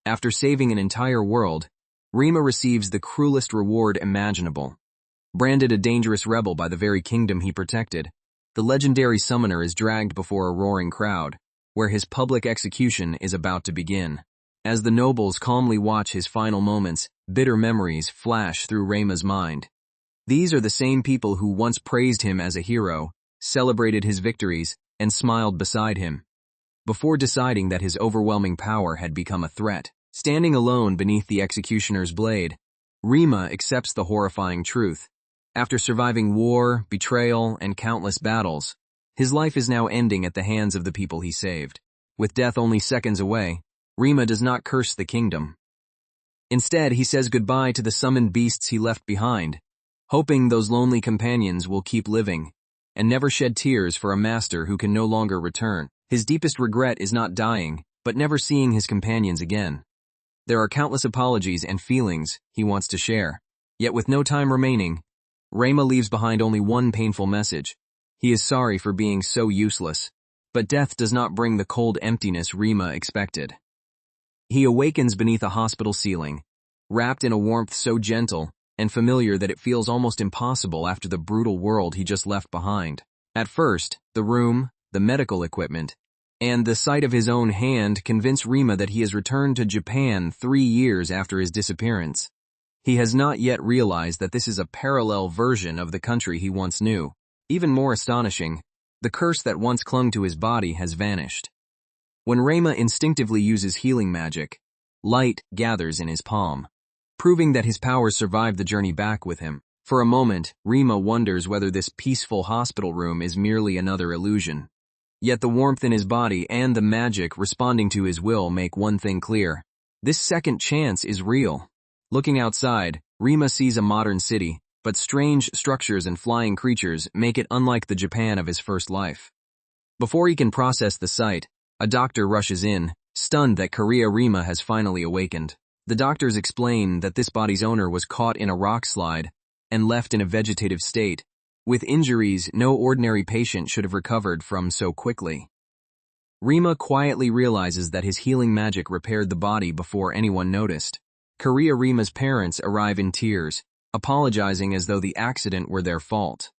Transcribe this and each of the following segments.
After saving an entire world, Rima receives the cruelest reward imaginable. Branded a dangerous rebel by the very kingdom he protected, the legendary summoner is dragged before a roaring crowd, where his public execution is about to begin. As the nobles calmly watch his final moments, bitter memories flash through Rima's mind. These are the same people who once praised him as a hero, celebrated his victories, and smiled beside him, before deciding that his overwhelming power had become a threat. Standing alone beneath the executioner's blade, Rima accepts the horrifying truth. After surviving war, betrayal, and countless battles, his life is now ending at the hands of the people he saved. With death only seconds away, Rima does not curse the kingdom. Instead, he says goodbye to the summoned beasts he left behind, hoping those lonely companions will keep living and never shed tears for a master who can no longer return. His deepest regret is not dying, but never seeing his companions again. There are countless apologies and feelings he wants to share. Yet with no time remaining, Rima leaves behind only one painful message. He is sorry for being so useless, but death does not bring the cold emptiness Rima expected. He awakens beneath a hospital ceiling, wrapped in a warmth so gentle and familiar that it feels almost impossible after the brutal world he just left behind. At first, the room, the medical equipment, and the sight of his own hand convince Rima that he has returned to Japan 3 years after his disappearance. He has not yet realized that this is a parallel version of the country he once knew. Even more astonishing, the curse that once clung to his body has vanished. When Rima instinctively uses healing magic, light gathers in his palm, proving that his powers survived the journey back with him. For a moment, Rima wonders whether this peaceful hospital room is merely another illusion. Yet the warmth in his body and the magic responding to his will make one thing clear. This second chance is real. Looking outside, Rima sees a modern city, but strange structures and flying creatures make it unlike the Japan of his first life. Before he can process the sight, a doctor rushes in, stunned that Rima has finally awakened. The doctors explain that this body's owner was caught in a rock slide and left in a vegetative state, with injuries no ordinary patient should have recovered from so quickly. Rima quietly realizes that his healing magic repaired the body before anyone noticed. Rima's parents arrive in tears, apologizing as though the accident were their fault.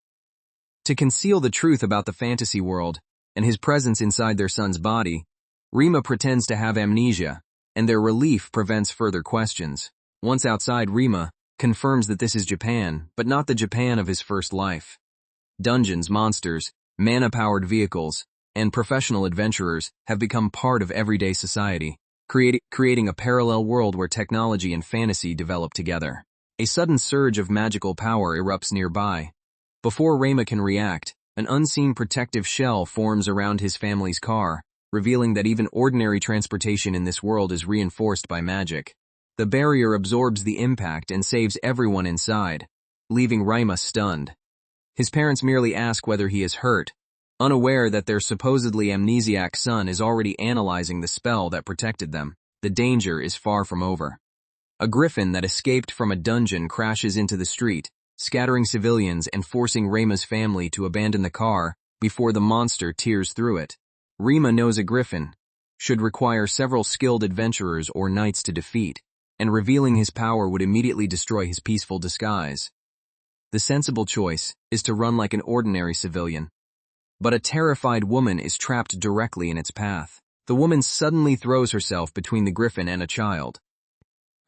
To conceal the truth about the fantasy world and his presence inside their son's body, Rima pretends to have amnesia, and their relief prevents further questions. Once outside, Rima confirms that this is Japan, but not the Japan of his first life. Dungeons, monsters, mana-powered vehicles, and professional adventurers have become part of everyday society, creating a parallel world where technology and fantasy develop together. A sudden surge of magical power erupts nearby. Before Rima can react, an unseen protective shell forms around his family's car, revealing that even ordinary transportation in this world is reinforced by magic. The barrier absorbs the impact and saves everyone inside, leaving Rima stunned. His parents merely ask whether he is hurt, unaware that their supposedly amnesiac son is already analyzing the spell that protected them. The danger is far from over. A griffin that escaped from a dungeon crashes into the street, scattering civilians and forcing Rima's family to abandon the car before the monster tears through it. Rima knows a griffin should require several skilled adventurers or knights to defeat, and revealing his power would immediately destroy his peaceful disguise. The sensible choice is to run like an ordinary civilian. But a terrified woman is trapped directly in its path. The woman suddenly throws herself between the griffin and a child.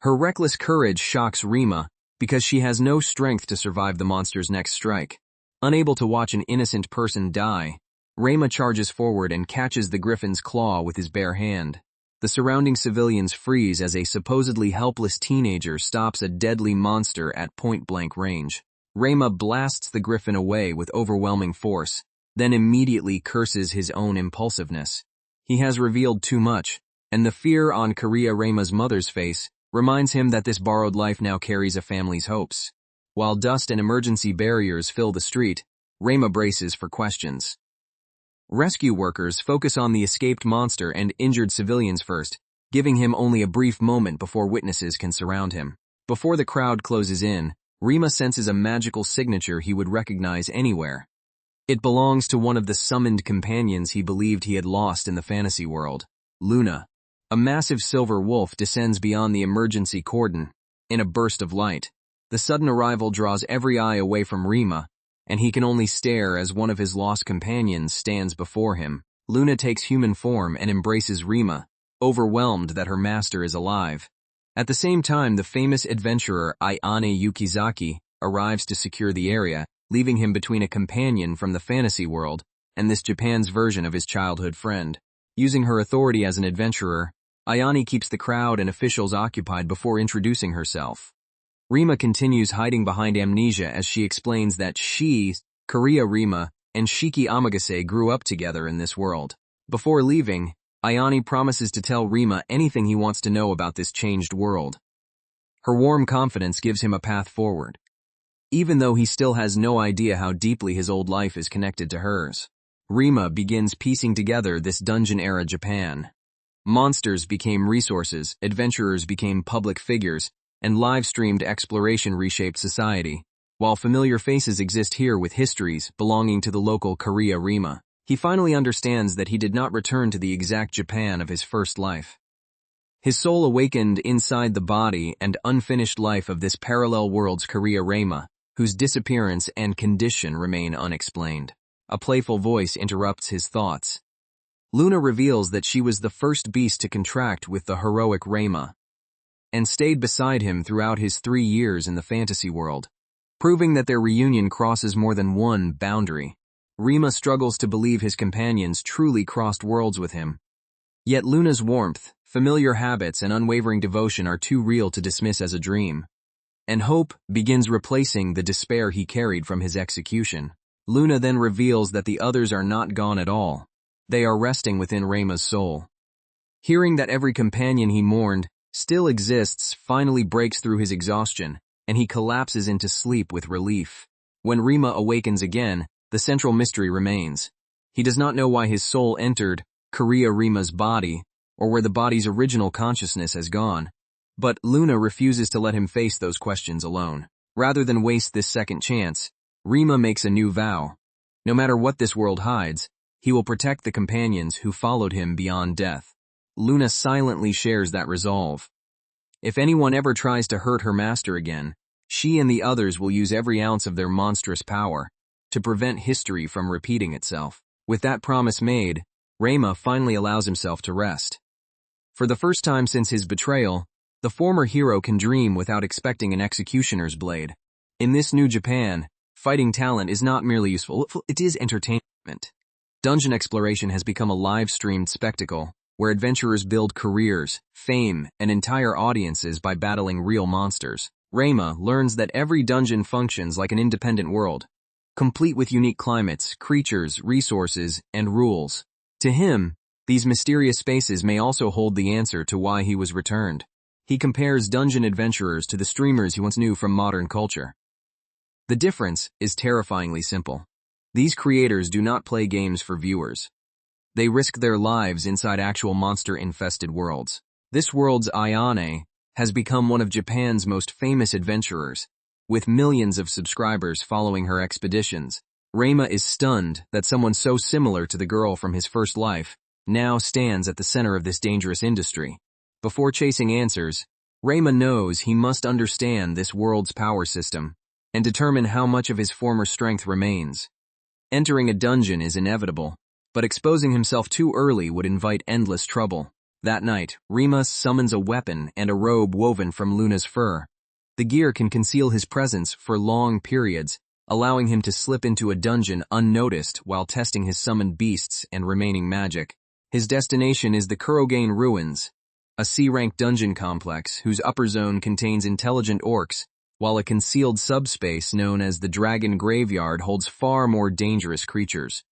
Her reckless courage shocks Rima because she has no strength to survive the monster's next strike. Unable to watch an innocent person die, Rima charges forward and catches the griffin's claw with his bare hand. The surrounding civilians freeze as a supposedly helpless teenager stops a deadly monster at point-blank range. Rima blasts the griffin away with overwhelming force, then immediately curses his own impulsiveness. He has revealed too much, and the fear on Rima's mother's face reminds him that this borrowed life now carries a family's hopes. While dust and emergency barriers fill the street, Rima braces for questions. Rescue workers focus on the escaped monster and injured civilians first, giving him only a brief moment before witnesses can surround him. Before the crowd closes in, Rima senses a magical signature he would recognize anywhere. It belongs to one of the summoned companions he believed he had lost in the fantasy world, Luna. A massive silver wolf descends beyond the emergency cordon in a burst of light. The sudden arrival draws every eye away from Rima, and he can only stare as one of his lost companions stands before him. Luna takes human form and embraces Rima, overwhelmed that her master is alive. At the same time, the famous adventurer Ayane Yukizaki arrives to secure the area, leaving him between a companion from the fantasy world and this Japan's version of his childhood friend. Using her authority as an adventurer, Ayane keeps the crowd and officials occupied before introducing herself. Rima continues hiding behind amnesia as she explains that she, Kariya Rima, and Shiki Amagase grew up together in this world. Before leaving, Ayane promises to tell Rima anything he wants to know about this changed world. Her warm confidence gives him a path forward, even though he still has no idea how deeply his old life is connected to hers. Rima begins piecing together this dungeon-era Japan. Monsters became resources, adventurers became public figures, and live-streamed exploration reshaped society, while familiar faces exist here with histories belonging to the local Kariya Rima. He finally understands that he did not return to the exact Japan of his first life. His soul awakened inside the body and unfinished life of this parallel world's Kariya Rima, whose disappearance and condition remain unexplained. A playful voice interrupts his thoughts. Luna reveals that she was the first beast to contract with the heroic Rima, and stayed beside him throughout his 3 years in the fantasy world, proving that their reunion crosses more than one boundary. Rima struggles to believe his companions truly crossed worlds with him. Yet Luna's warmth, familiar habits, and unwavering devotion are too real to dismiss as a dream, and hope begins replacing the despair he carried from his execution. Luna then reveals that the others are not gone at all. They are resting within Rima's soul. Hearing that every companion he mourned still exists finally breaks through his exhaustion, and he collapses into sleep with relief. When Rima awakens again, the central mystery remains. He does not know why his soul entered Kariya Rima's body, or where the body's original consciousness has gone, but Luna refuses to let him face those questions alone. Rather than waste this second chance, Rima makes a new vow. No matter what this world hides, he will protect the companions who followed him beyond death. Luna silently shares that resolve. If anyone ever tries to hurt her master again, she and the others will use every ounce of their monstrous power to prevent history from repeating itself. With that promise made, Rima finally allows himself to rest. For the first time since his betrayal, the former hero can dream without expecting an executioner's blade. In this new Japan, fighting talent is not merely useful, it is entertainment. Dungeon exploration has become a live-streamed spectacle, where adventurers build careers, fame, and entire audiences by battling real monsters. Rima learns that every dungeon functions like an independent world, complete with unique climates, creatures, resources, and rules. To him, these mysterious spaces may also hold the answer to why he was returned. He compares dungeon adventurers to the streamers he once knew from modern culture. The difference is terrifyingly simple. These creators do not play games for viewers. They risk their lives inside actual monster-infested worlds. This world's Ayane has become one of Japan's most famous adventurers, with millions of subscribers following her expeditions. Rima is stunned that someone so similar to the girl from his first life now stands at the center of this dangerous industry. Before chasing answers, Rima knows he must understand this world's power system and determine how much of his former strength remains. Entering a dungeon is inevitable, but exposing himself too early would invite endless trouble. That night, Rima summons a weapon and a robe woven from Luna's fur. The gear can conceal his presence for long periods, allowing him to slip into a dungeon unnoticed while testing his summoned beasts and remaining magic. His destination is the Kurogane Ruins, a C-rank dungeon complex whose upper zone contains intelligent orcs, while a concealed subspace known as the Dragon Graveyard holds far more dangerous creatures.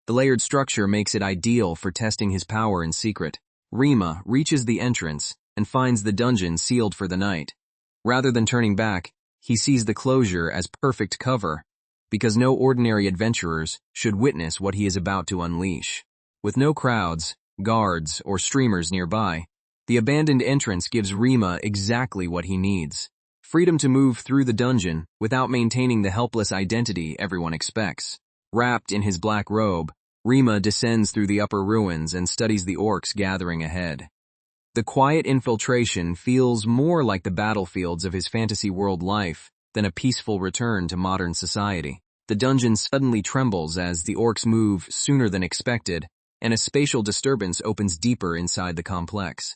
The layered structure makes it ideal for testing his power in secret. Rima reaches the entrance and finds the dungeon sealed for the night. Rather than turning back, he sees the closure as perfect cover, because no ordinary adventurers should witness what he is about to unleash. With no crowds, guards, or streamers nearby, the abandoned entrance gives Rima exactly what he needs: freedom to move through the dungeon without maintaining the helpless identity everyone expects. Wrapped in his black robe, Rima descends through the upper ruins and studies the orcs gathering ahead. The quiet infiltration feels more like the battlefields of his fantasy world life than a peaceful return to modern society. The dungeon suddenly trembles as the orcs move sooner than expected, and a spatial disturbance opens deeper inside the complex.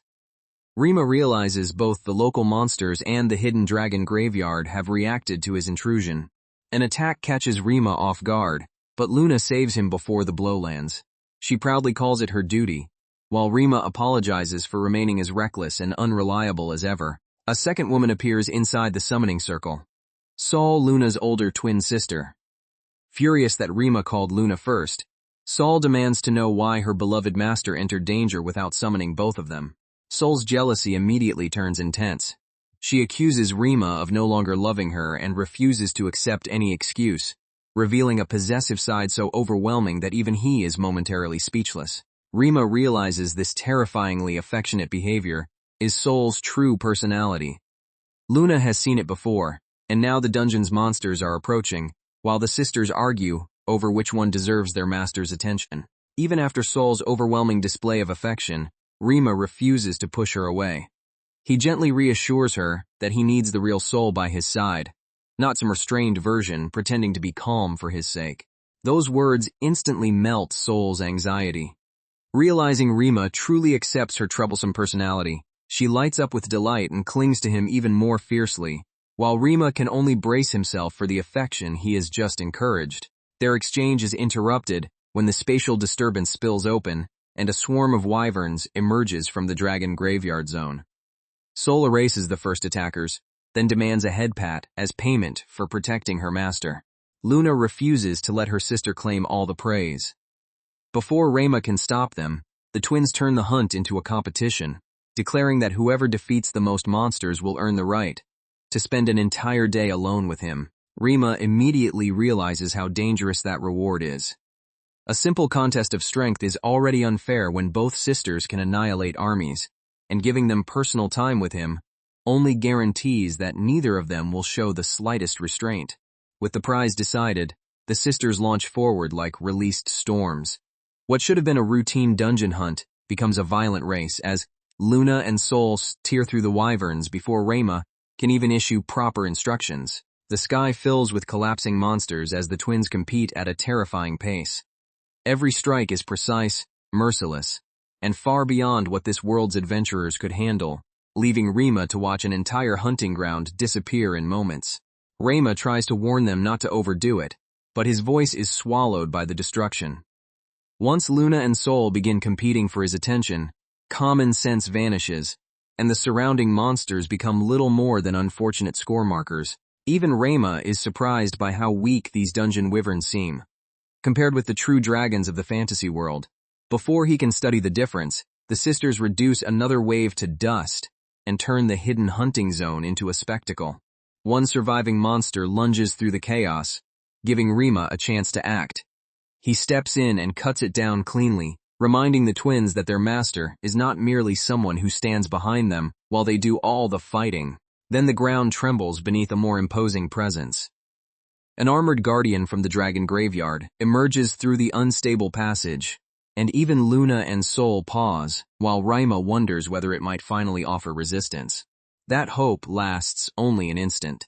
Rima realizes both the local monsters and the hidden dragon graveyard have reacted to his intrusion. An attack catches Rima off guard, but Luna saves him before the blow lands. She proudly calls it her duty, while Rima apologizes for remaining as reckless and unreliable as ever. A second woman appears inside the summoning circle. Sol, Luna's older twin sister. Furious that Rima called Luna first, Sol demands to know why her beloved master entered danger without summoning both of them. Sol's jealousy immediately turns intense. She accuses Rima of no longer loving her and refuses to accept any excuse, revealing a possessive side so overwhelming that even he is momentarily speechless. Rima realizes this terrifyingly affectionate behavior is Sol's true personality. Luna has seen it before, and now the dungeon's monsters are approaching, while the sisters argue over which one deserves their master's attention. Even after Sol's overwhelming display of affection, Rima refuses to push her away. He gently reassures her that he needs the real Sol by his side, not some restrained version pretending to be calm for his sake. Those words instantly melt Sol's anxiety. Realizing Rima truly accepts her troublesome personality, she lights up with delight and clings to him even more fiercely, while Rima can only brace himself for the affection he has just encouraged. Their exchange is interrupted when the spatial disturbance spills open and a swarm of wyverns emerges from the dragon graveyard zone. Sol erases the first attackers, then demands a head pat as payment for protecting her master. Luna refuses to let her sister claim all the praise. Before Rima can stop them, the twins turn the hunt into a competition, declaring that whoever defeats the most monsters will earn the right to spend an entire day alone with him. Rima immediately realizes how dangerous that reward is. A simple contest of strength is already unfair when both sisters can annihilate armies, and giving them personal time with him only guarantees that neither of them will show the slightest restraint. With the prize decided, the sisters launch forward like released storms. What should have been a routine dungeon hunt becomes a violent race as Luna and Sol tear through the wyverns before Rima can even issue proper instructions. The sky fills with collapsing monsters as the twins compete at a terrifying pace. Every strike is precise, merciless, and far beyond what this world's adventurers could handle, leaving Rima to watch an entire hunting ground disappear in moments. Rima tries to warn them not to overdo it, but his voice is swallowed by the destruction. Once Luna and Sol begin competing for his attention, common sense vanishes, and the surrounding monsters become little more than unfortunate score markers. Even Rima is surprised by how weak these dungeon wyverns seem, compared with the true dragons of the fantasy world. Before he can study the difference, the sisters reduce another wave to dust and turn the hidden hunting zone into a spectacle. One surviving monster lunges through the chaos, giving Rima a chance to act. He steps in and cuts it down cleanly, reminding the twins that their master is not merely someone who stands behind them while they do all the fighting. Then the ground trembles beneath a more imposing presence. An armored guardian from the dragon graveyard emerges through the unstable passage, and even Luna and Sol pause, while Rima wonders whether it might finally offer resistance. That hope lasts only an instant.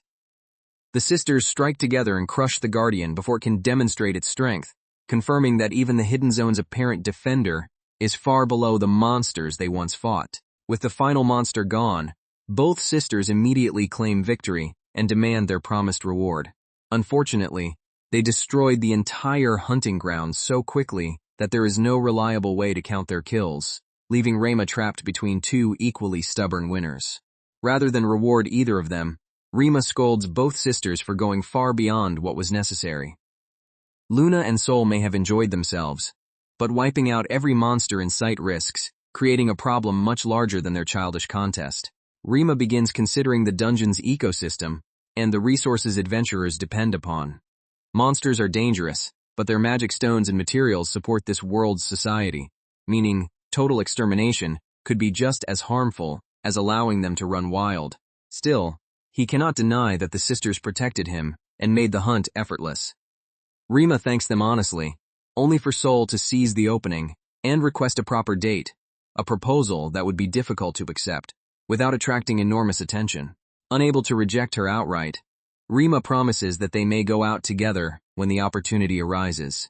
The sisters strike together and crush the guardian before it can demonstrate its strength, confirming that even the hidden zone's apparent defender is far below the monsters they once fought. With the final monster gone, both sisters immediately claim victory and demand their promised reward. Unfortunately, they destroyed the entire hunting ground so quickly that there is no reliable way to count their kills, leaving Rima trapped between two equally stubborn winners. Rather than reward either of them, Rima scolds both sisters for going far beyond what was necessary. Luna and Sol may have enjoyed themselves, but wiping out every monster in sight risks, creating a problem much larger than their childish contest. Rima begins considering the dungeon's ecosystem and the resources adventurers depend upon. Monsters are dangerous, but their magic stones and materials support this world's society, meaning total extermination could be just as harmful as allowing them to run wild. Still, he cannot deny that the sisters protected him and made the hunt effortless. Rima thanks them honestly, only for Sol to seize the opening and request a proper date, a proposal that would be difficult to accept, without attracting enormous attention. Unable to reject her outright, Rima promises that they may go out together when the opportunity arises.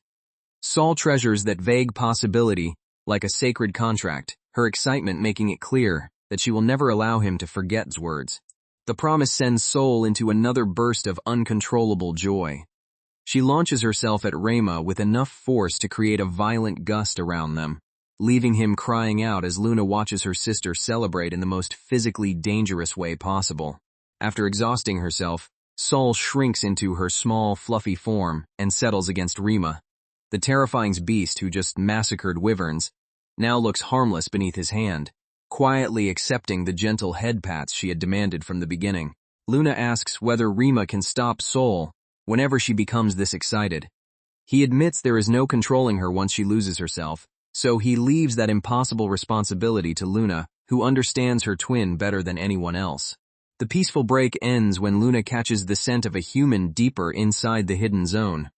Sol treasures that vague possibility like a sacred contract, her excitement making it clear that she will never allow him to forget his words. The promise sends Sol into another burst of uncontrollable joy. She launches herself at Rima with enough force to create a violent gust around them, leaving him crying out as Luna watches her sister celebrate in the most physically dangerous way possible. After exhausting herself, Sol shrinks into her small, fluffy form and settles against Rima. The terrifying beast who just massacred wyverns now looks harmless beneath his hand, quietly accepting the gentle head pats she had demanded from the beginning. Luna asks whether Rima can stop Sol whenever she becomes this excited. He admits there is no controlling her once she loses herself, so he leaves that impossible responsibility to Luna, who understands her twin better than anyone else. The peaceful break ends when Luna catches the scent of a human deeper inside the hidden zone.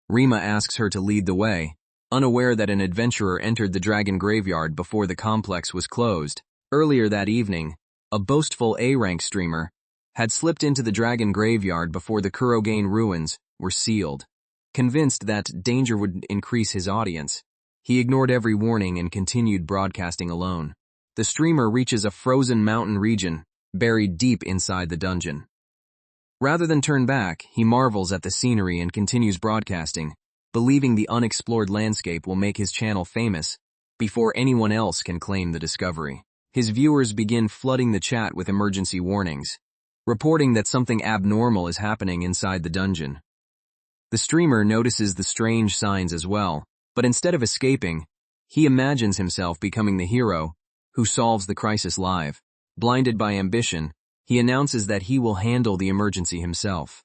Rima asks her to lead the way, unaware that an adventurer entered the dragon graveyard before the complex was closed. Earlier that evening, a boastful A-rank streamer had slipped into the dragon graveyard before the Kurogane ruins were sealed. Convinced that danger would increase his audience, he ignored every warning and continued broadcasting alone. The streamer reaches a frozen mountain region buried deep inside the dungeon. Rather than turn back, he marvels at the scenery and continues broadcasting, believing the unexplored landscape will make his channel famous before anyone else can claim the discovery. His viewers begin flooding the chat with emergency warnings, reporting that something abnormal is happening inside the dungeon. The streamer notices the strange signs as well, but instead of escaping, he imagines himself becoming the hero who solves the crisis live. Blinded by ambition, he announces that he will handle the emergency himself.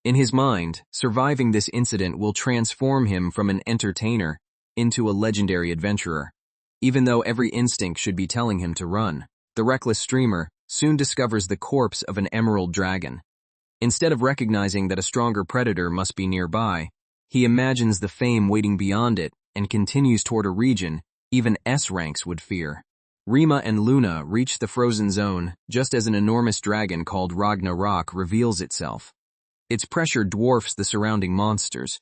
In his mind, surviving this incident will transform him from an entertainer into a legendary adventurer. Even though every instinct should be telling him to run, the reckless streamer soon discovers the corpse of an emerald dragon. Instead of recognizing that a stronger predator must be nearby, he imagines the fame waiting beyond it and continues toward a region even S-ranks would fear. Rima and Luna reach the frozen zone just as an enormous dragon called Ragnarok reveals itself. Its pressure dwarfs the surrounding monsters,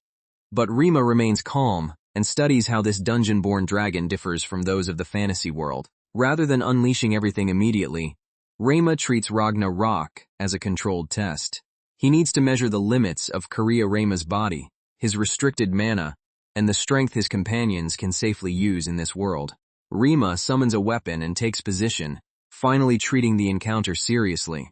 but Rima remains calm and studies how this dungeon-born dragon differs from those of the fantasy world. Rather than unleashing everything immediately, Rima treats Ragnarok as a controlled test. He needs to measure the limits of Rima's body, his restricted mana, and the strength his companions can safely use in this world. Rima summons a weapon and takes position, finally treating the encounter seriously.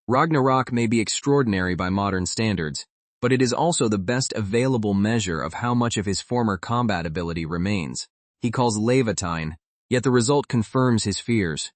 Ragnarok may be extraordinary by modern standards, but it is also the best available measure of how much of his former combat ability remains. He calls Levatine, yet the result confirms his fears.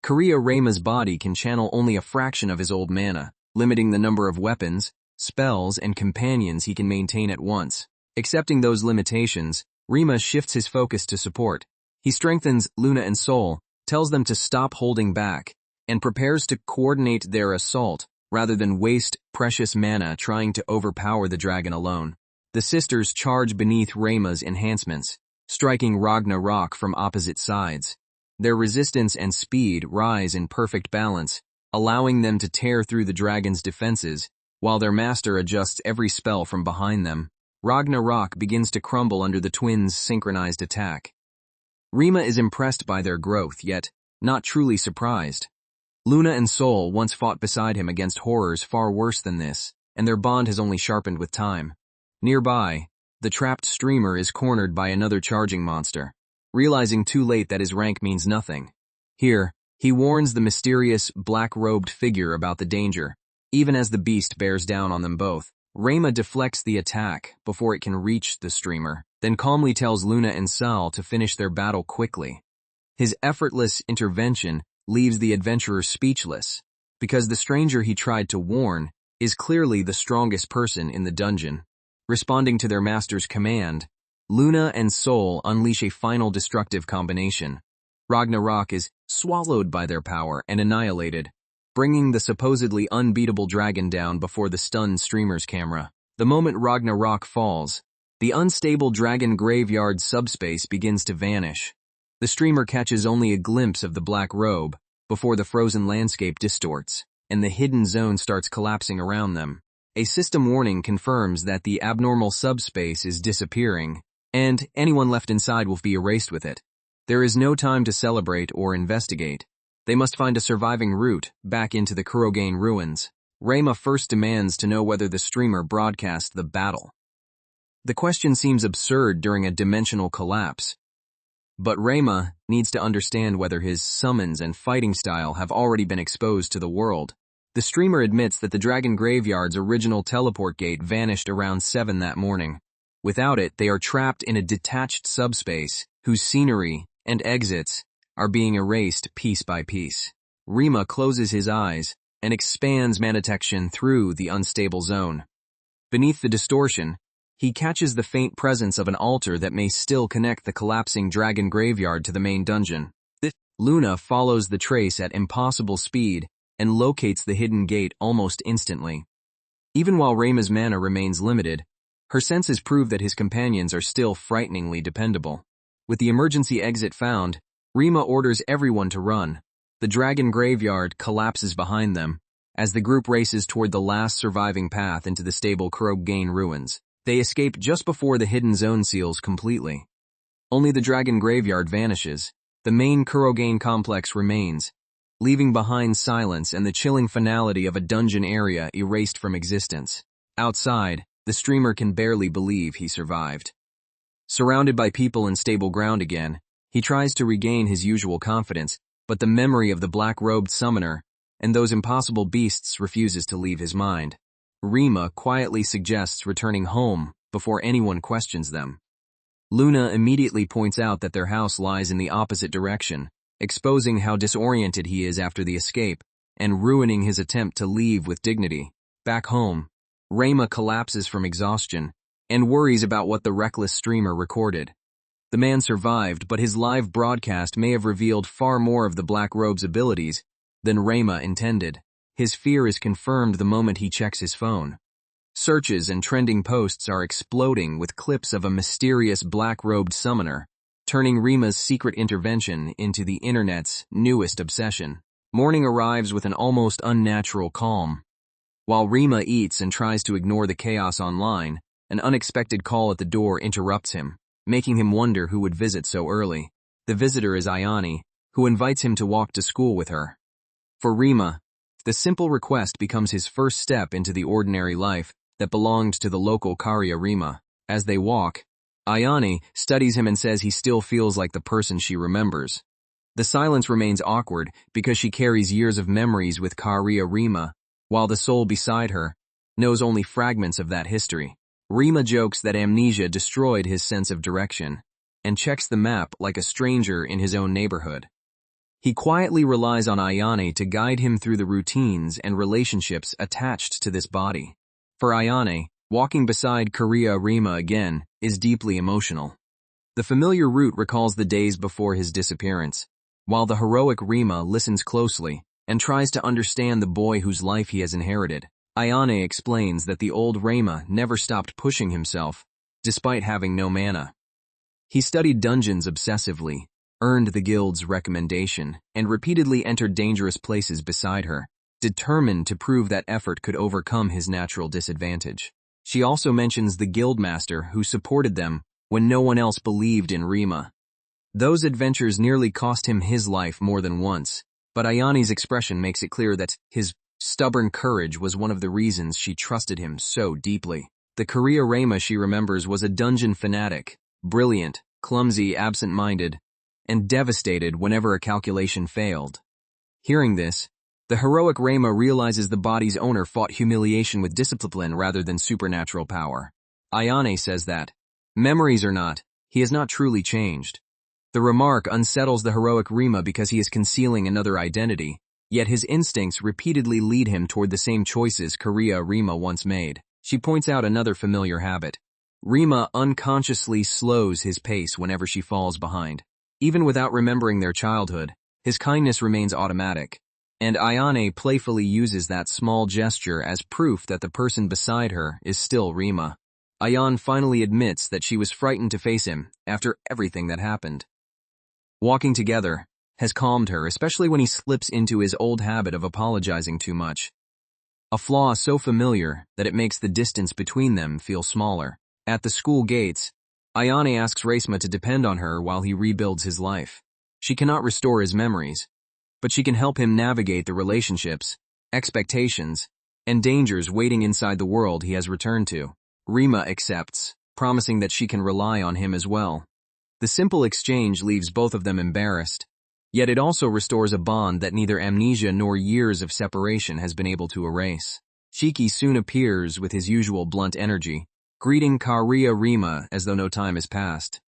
Rima's body can channel only a fraction of his old mana, limiting the number of weapons, spells, and companions he can maintain at once. Accepting those limitations, Rima shifts his focus to support. He strengthens Luna and Sol, tells them to stop holding back, and prepares to coordinate their assault rather than waste precious mana trying to overpower the dragon alone. The sisters charge beneath Rima's enhancements, striking Ragnarok from opposite sides. Their resistance and speed rise in perfect balance, allowing them to tear through the dragon's defenses, while their master adjusts every spell from behind them. Ragnarok begins to crumble under the twins' synchronized attack. Rima is impressed by their growth, yet not truly surprised. Luna and Sol once fought beside him against horrors far worse than this, and their bond has only sharpened with time. Nearby, the trapped streamer is cornered by another charging monster, realizing too late that his rank means nothing. Here, he warns the mysterious, black-robed figure about the danger, even as the beast bears down on them both. Rima deflects the attack before it can reach the streamer, then calmly tells Luna and Sol to finish their battle quickly. His effortless intervention leaves the adventurer speechless, because the stranger he tried to warn is clearly the strongest person in the dungeon. Responding to their master's command, Luna and Sol unleash a final destructive combination. Ragnarok is swallowed by their power and annihilated, bringing the supposedly unbeatable dragon down before the stunned streamer's camera. The moment Ragnarok falls, the unstable dragon graveyard subspace begins to vanish. The streamer catches only a glimpse of the black robe before the frozen landscape distorts, and the hidden zone starts collapsing around them. A system warning confirms that the abnormal subspace is disappearing, and anyone left inside will be erased with it. There is no time to celebrate or investigate. They must find a surviving route back into the Kurogane ruins. Reima first demands to know whether the streamer broadcast the battle. The question seems absurd during a dimensional collapse, but Reima needs to understand whether his summons and fighting style have already been exposed to the world. The streamer admits that the Dragon Graveyard's original teleport gate vanished around 7 that morning. Without it, they are trapped in a detached subspace whose scenery and exits are being erased piece by piece. Reima closes his eyes and expands Manitection through the unstable zone. Beneath the distortion, he catches the faint presence of an altar that may still connect the collapsing Dragon Graveyard to the main dungeon. Luna follows the trace at impossible speed and locates the hidden gate almost instantly. Even while Reima's mana remains limited, her senses prove that his companions are still frighteningly dependable. With the emergency exit found, Reima orders everyone to run. The Dragon Graveyard collapses behind them as the group races toward the last surviving path into the stable Kurogane ruins. They escape just before the hidden zone seals completely. Only the Dragon Graveyard vanishes. The main Kurogane complex remains, leaving behind silence and the chilling finality of a dungeon area erased from existence. Outside, the streamer can barely believe he survived. Surrounded by people and stable ground again, he tries to regain his usual confidence, but the memory of the black-robed summoner and those impossible beasts refuses to leave his mind. Reima quietly suggests returning home before anyone questions them. Luna immediately points out that their house lies in the opposite direction, exposing how disoriented he is after the escape and ruining his attempt to leave with dignity. Back home, Reima collapses from exhaustion and worries about what the reckless streamer recorded. The man survived, but his live broadcast may have revealed far more of the Black Robe's abilities than Reima intended. His fear is confirmed the moment he checks his phone. Searches and trending posts are exploding with clips of a mysterious black-robed summoner, turning Reima's secret intervention into the internet's newest obsession. Morning arrives with an almost unnatural calm. While Reima eats and tries to ignore the chaos online, an unexpected call at the door interrupts him, making him wonder who would visit so early. The visitor is Ayane, who invites him to walk to school with her. For Reima, the simple request becomes his first step into the ordinary life that belonged to the local Karia Reima. As they walk, Ayane studies him and says he still feels like the person she remembers. The silence remains awkward because she carries years of memories with Karia Reima, while the soul beside her knows only fragments of that history. Reima jokes that amnesia destroyed his sense of direction and checks the map like a stranger in his own neighborhood. He quietly relies on Ayane to guide him through the routines and relationships attached to this body. For Ayane, walking beside Karia Reima again is deeply emotional. The familiar route recalls the days before his disappearance, while the heroic Reima listens closely and tries to understand the boy whose life he has inherited. Ayane explains that the old Reima never stopped pushing himself, despite having no mana. He studied dungeons obsessively, earned the guild's recommendation, and repeatedly entered dangerous places beside her, determined to prove that effort could overcome his natural disadvantage. She also mentions the guildmaster who supported them when no one else believed in Reima. Those adventures nearly cost him his life more than once, but Ayane's expression makes it clear that his stubborn courage was one of the reasons she trusted him so deeply. The Karia Reima she remembers was a dungeon fanatic, brilliant, clumsy, absent-minded, and devastated whenever a calculation failed. Hearing this, the heroic Reima realizes the body's owner fought humiliation with discipline rather than supernatural power. Ayane says that, memories or not, he has not truly changed. The remark unsettles the heroic Reima because he is concealing another identity, yet his instincts repeatedly lead him toward the same choices Karia Reima once made. She points out another familiar habit. Reima unconsciously slows his pace whenever she falls behind. Even without remembering their childhood, his kindness remains automatic, and Ayane playfully uses that small gesture as proof that the person beside her is still Reima. Ayane finally admits that she was frightened to face him after everything that happened. Walking together has calmed her, especially when he slips into his old habit of apologizing too much. A flaw so familiar that it makes the distance between them feel smaller. At the school gates, Ayane asks Reisma to depend on her while he rebuilds his life. She cannot restore his memories, but she can help him navigate the relationships, expectations, and dangers waiting inside the world he has returned to. Rima accepts, promising that she can rely on him as well. The simple exchange leaves both of them embarrassed, yet it also restores a bond that neither amnesia nor years of separation has been able to erase. Shiki soon appears with his usual blunt energy, greeting Kariya Rima as though no time has passed.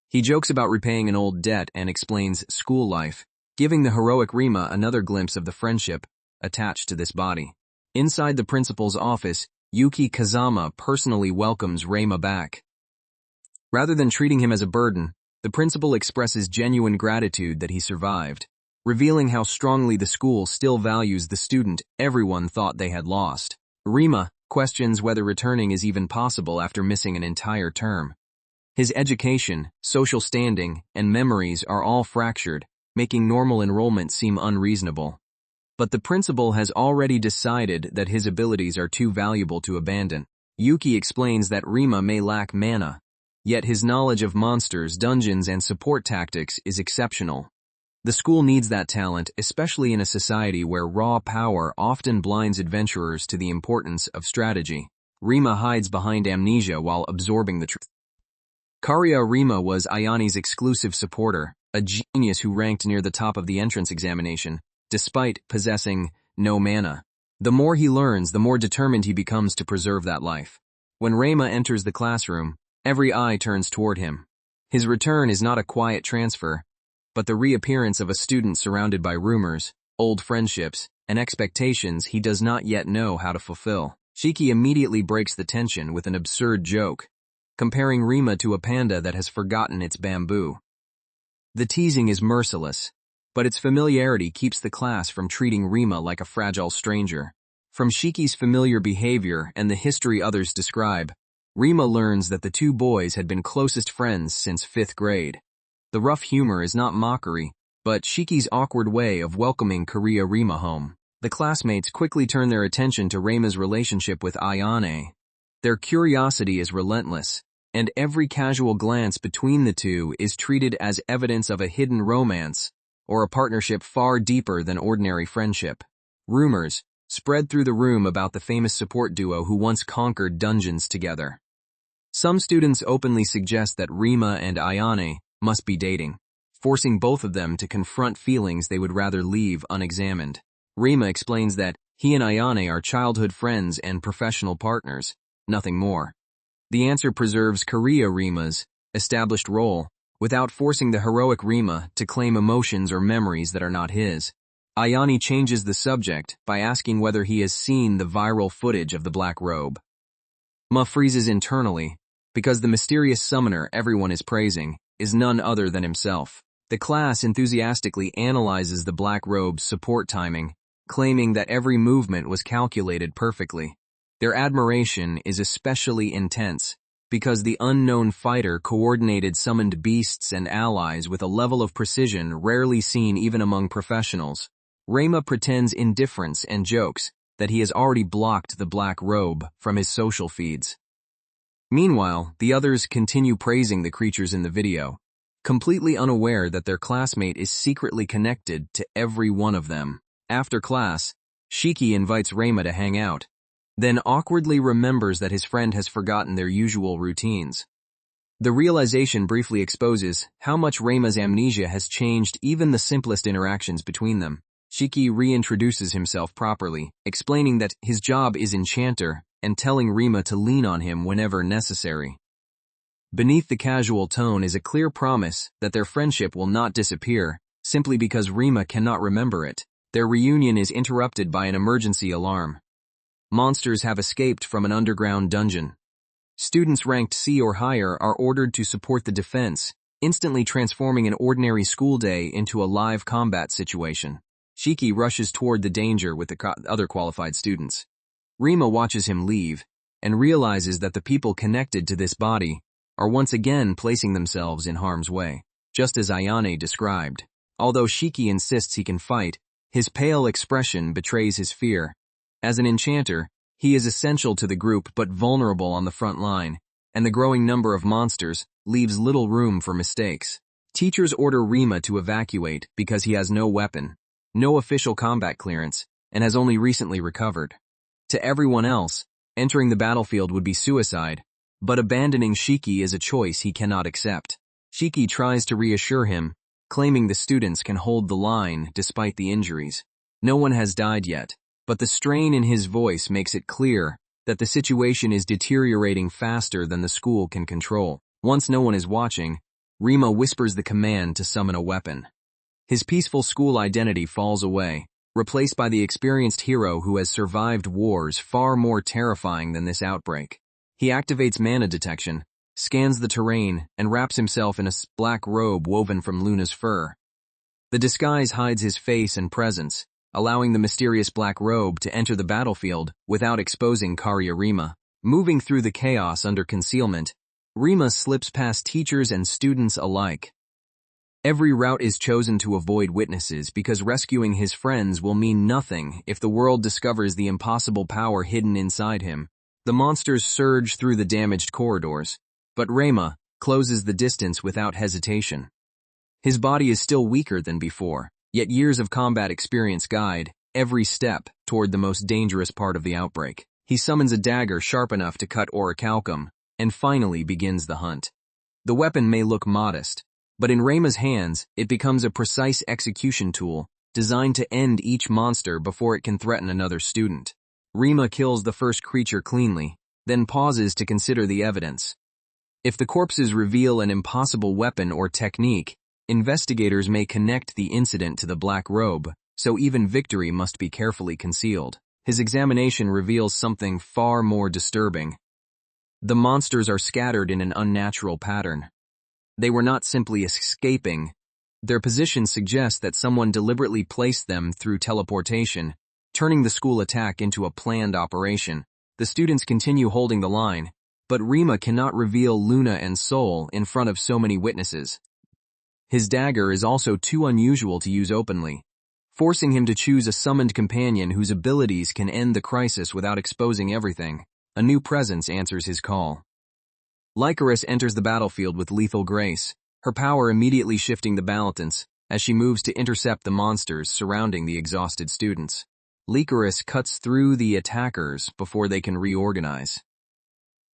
He jokes about repaying an old debt and explains school life, giving the heroic Rima another glimpse of the friendship attached to this body. Inside the principal's office, Yuki Kazama personally welcomes Rima back. Rather than treating him as a burden, the principal expresses genuine gratitude that he survived, revealing how strongly the school still values the student everyone thought they had lost. Rima questions whether returning is even possible after missing an entire term. His education, social standing, and memories are all fractured, making normal enrollment seem unreasonable. But the principal has already decided that his abilities are too valuable to abandon. Yuki explains that Rima may lack mana, yet his knowledge of monsters, dungeons, and support tactics is exceptional. The school needs that talent, especially in a society where raw power often blinds adventurers to the importance of strategy. Rima hides behind amnesia while absorbing the truth. Kariya Rima was Ayane's exclusive supporter, a genius who ranked near the top of the entrance examination, despite possessing no mana. The more he learns, the more determined he becomes to preserve that life. When Rima enters the classroom, every eye turns toward him. His return is not a quiet transfer, but the reappearance of a student surrounded by rumors, old friendships, and expectations he does not yet know how to fulfill. Shiki immediately breaks the tension with an absurd joke, comparing Rima to a panda that has forgotten its bamboo. The teasing is merciless, but its familiarity keeps the class from treating Rima like a fragile stranger. From Shiki's familiar behavior and the history others describe, Rima learns that the two boys had been closest friends since 5th grade. The rough humor is not mockery, but Shiki's awkward way of welcoming Kariya Rima home. The classmates quickly turn their attention to Rima's relationship with Ayane. Their curiosity is relentless, and every casual glance between the two is treated as evidence of a hidden romance or a partnership far deeper than ordinary friendship. Rumors spread through the room about the famous support duo who once conquered dungeons together. Some students openly suggest that Rima and Ayane must be dating, forcing both of them to confront feelings they would rather leave unexamined. Rima explains that he and Ayane are childhood friends and professional partners, nothing more. The answer preserves Kariya Rima's established role without forcing the heroic Rima to claim emotions or memories that are not his. Ayane changes the subject by asking whether he has seen the viral footage of the black robe. Ma freezes internally, because the mysterious summoner everyone is praising is none other than himself. The class enthusiastically analyzes the black robe's support timing, claiming that every movement was calculated perfectly. Their admiration is especially intense, because the unknown fighter coordinated summoned beasts and allies with a level of precision rarely seen even among professionals. Rima pretends indifference and jokes that he has already blocked the black robe from his social feeds. Meanwhile, the others continue praising the creatures in the video, completely unaware that their classmate is secretly connected to every one of them. After class, Shiki invites Rima to hang out, then awkwardly remembers that his friend has forgotten their usual routines. The realization briefly exposes how much Rima's amnesia has changed even the simplest interactions between them. Shiki reintroduces himself properly, explaining that his job is enchanter and telling Rima to lean on him whenever necessary. Beneath the casual tone is a clear promise that their friendship will not disappear simply because Rima cannot remember it. Their reunion is interrupted by an emergency alarm. Monsters have escaped from an underground dungeon. Students ranked C or higher are ordered to support the defense, instantly transforming an ordinary school day into a live combat situation. Shiki rushes toward the danger with the other qualified students. Rima watches him leave and realizes that the people connected to this body are once again placing themselves in harm's way. just as Ayane described. Although Shiki insists he can fight, his pale expression betrays his fear. As an enchanter, he is essential to the group but vulnerable on the front line, and the growing number of monsters leaves little room for mistakes. Teachers order Rima to evacuate because he has no weapon, no official combat clearance, and has only recently recovered. To everyone else, entering the battlefield would be suicide, but abandoning Shiki is a choice he cannot accept. Shiki tries to reassure him, claiming the students can hold the line despite the injuries. No one has died yet, but the strain in his voice makes it clear that the situation is deteriorating faster than the school can control. Once no one is watching, Rima whispers the command to summon a weapon. His peaceful school identity falls away, replaced by the experienced hero who has survived wars far more terrifying than this outbreak. He activates mana detection, scans the terrain, and wraps himself in a black robe woven from Luna's fur. The disguise hides his face and presence, allowing the mysterious black robe to enter the battlefield without exposing Karia Rima. Moving through the chaos under concealment, Rima slips past teachers and students alike. Every route is chosen to avoid witnesses because rescuing his friends will mean nothing if the world discovers the impossible power hidden inside him. The monsters surge through the damaged corridors, but Rima closes the distance without hesitation. His body is still weaker than before, yet years of combat experience guide every step toward the most dangerous part of the outbreak. He summons a dagger sharp enough to cut orichalcum, and finally begins the hunt. The weapon may look modest, but in Rima's hands, it becomes a precise execution tool designed to end each monster before it can threaten another student. Rima kills the first creature cleanly, then pauses to consider the evidence. If the corpses reveal an impossible weapon or technique, investigators may connect the incident to the black robe, so even victory must be carefully concealed. His examination reveals something far more disturbing. The monsters are scattered in an unnatural pattern. They were not simply escaping. Their position suggests that someone deliberately placed them through teleportation, turning the school attack into a planned operation. The students continue holding the line, but Rima cannot reveal Luna and Sol in front of so many witnesses. His dagger is also too unusual to use openly, forcing him to choose a summoned companion whose abilities can end the crisis without exposing everything. A new presence answers his call. Lycoris enters the battlefield with lethal grace, her power immediately shifting the balance as she moves to intercept the monsters surrounding the exhausted students. Lycoris cuts through the attackers before they can reorganize.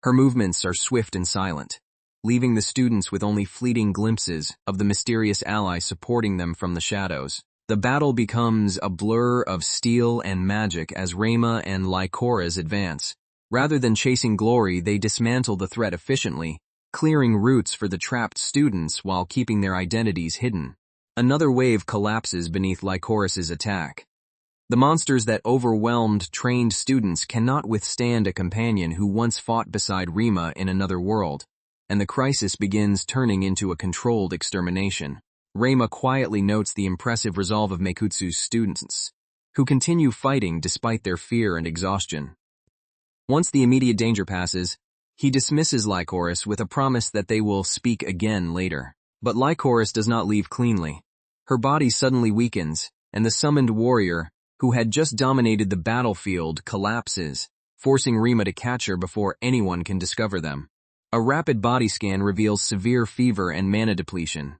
Her movements are swift and silent, leaving the students with only fleeting glimpses of the mysterious ally supporting them from the shadows. The battle becomes a blur of steel and magic as Rima and Lycoris advance. Rather than chasing glory, they dismantle the threat efficiently, clearing routes for the trapped students while keeping their identities hidden. Another wave collapses beneath Lycoris's attack. The monsters that overwhelmed trained students cannot withstand a companion who once fought beside Rima in another world, and the crisis begins turning into a controlled extermination. Rima quietly notes the impressive resolve of Meikutsu's students, who continue fighting despite their fear and exhaustion. Once the immediate danger passes, he dismisses Lycoris with a promise that they will speak again later. But Lycoris does not leave cleanly. Her body suddenly weakens, and the summoned warrior, who had just dominated the battlefield, collapses, forcing Rima to catch her before anyone can discover them. A rapid body scan reveals severe fever and mana depletion.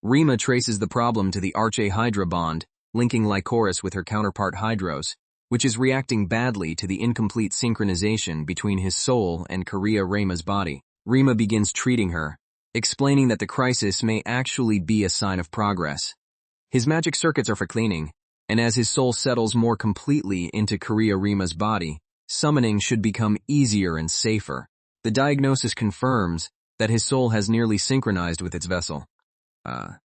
Rima traces the problem to the Arche-Hydra bond, linking Lycoris with her counterpart Hydros, which is reacting badly to the incomplete synchronization between his soul and Karia Rima's body. Rima begins treating her, explaining that the crisis may actually be a sign of progress. His magic circuits are for cleaning, and as his soul settles more completely into Karia Rima's body, summoning should become easier and safer. The diagnosis confirms that his soul has nearly synchronized with its vessel.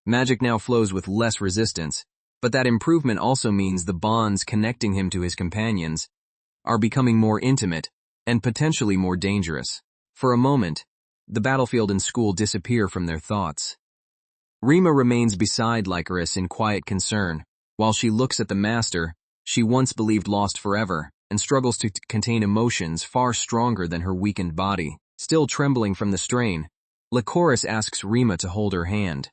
Magic now flows with less resistance, but that improvement also means the bonds connecting him to his companions are becoming more intimate and potentially more dangerous. For a moment, the battlefield and school disappear from their thoughts. Rima remains beside Lycoris in quiet concern, while she looks at the master she once believed lost forever and struggles to contain emotions far stronger than her weakened body. Still trembling from the strain, Lycoris asks Rima to hold her hand.